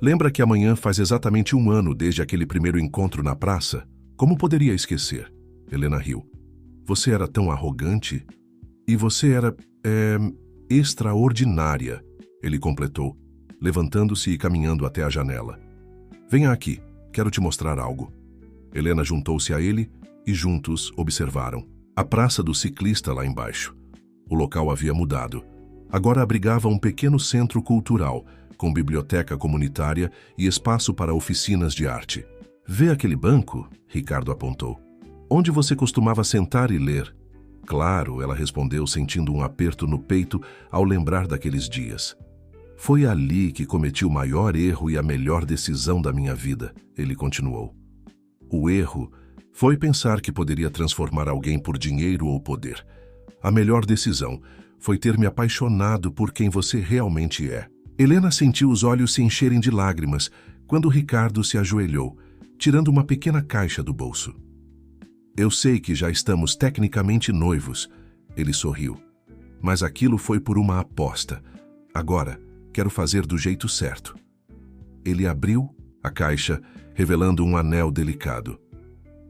Lembra que amanhã faz exatamente 1 ano desde aquele primeiro encontro na praça? Como poderia esquecer? Helena riu. Você era tão arrogante. E você era, extraordinária, ele completou, levantando-se e caminhando até a janela. Venha aqui, quero te mostrar algo. Helena juntou-se a ele e juntos observaram. A Praça do Ciclista lá embaixo. O local havia mudado. Agora abrigava um pequeno centro cultural, com biblioteca comunitária e espaço para oficinas de arte. Vê aquele banco? Ricardo apontou. Onde você costumava sentar e ler? Claro, ela respondeu, sentindo um aperto no peito ao lembrar daqueles dias. Foi ali que cometi o maior erro e a melhor decisão da minha vida, ele continuou. O erro foi pensar que poderia transformar alguém por dinheiro ou poder. A melhor decisão foi ter me apaixonado por quem você realmente é. Helena sentiu os olhos se encherem de lágrimas quando Ricardo se ajoelhou, tirando uma pequena caixa do bolso. Eu sei que já estamos tecnicamente noivos, ele sorriu. Mas aquilo foi por uma aposta. Agora, quero fazer do jeito certo. Ele abriu a caixa, revelando um anel delicado.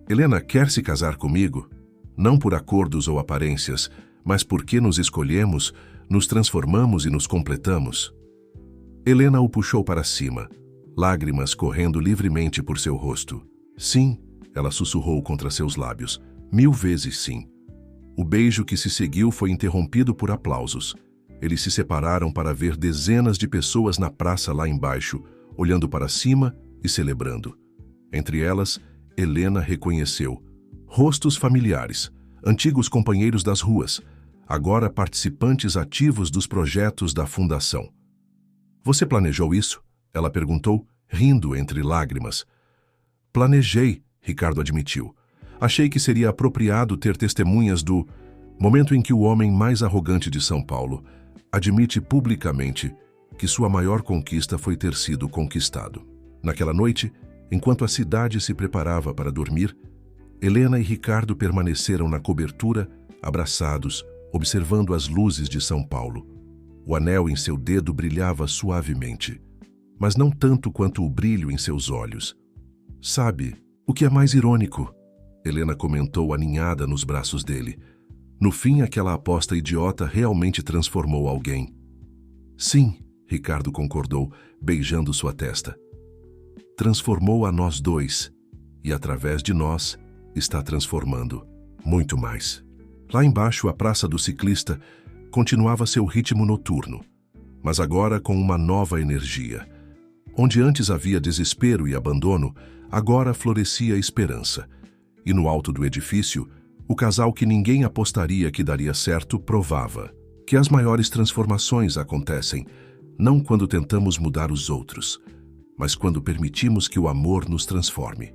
Helena quer se casar comigo? Não por acordos ou aparências, mas porque nos escolhemos, nos transformamos e nos completamos. Helena o puxou para cima, lágrimas correndo livremente por seu rosto. Sim, ela sussurrou contra seus lábios. 1000 vezes sim. O beijo que se seguiu foi interrompido por aplausos. Eles se separaram para ver dezenas de pessoas na praça lá embaixo, olhando para cima e celebrando. Entre elas, Helena reconheceu rostos familiares, antigos companheiros das ruas, agora participantes ativos dos projetos da fundação. Você planejou isso? Ela perguntou, rindo entre lágrimas. Planejei, Ricardo admitiu. Achei que seria apropriado ter testemunhas do momento em que o homem mais arrogante de São Paulo admite publicamente que sua maior conquista foi ter sido conquistado. Naquela noite, enquanto a cidade se preparava para dormir, Helena e Ricardo permaneceram na cobertura, abraçados, observando as luzes de São Paulo. O anel em seu dedo brilhava suavemente, mas não tanto quanto o brilho em seus olhos. Sabe, o que é mais irônico? Helena comentou aninhada nos braços dele. No fim, aquela aposta idiota realmente transformou alguém. Sim, Ricardo concordou, beijando sua testa. Transformou a nós dois, e através de nós, está transformando muito mais. Lá embaixo, a Praça do Ciclista continuava seu ritmo noturno, mas agora com uma nova energia. Onde antes havia desespero e abandono, agora florescia esperança. E no alto do edifício, o casal que ninguém apostaria que daria certo provava que as maiores transformações acontecem não quando tentamos mudar os outros, mas quando permitimos que o amor nos transforme.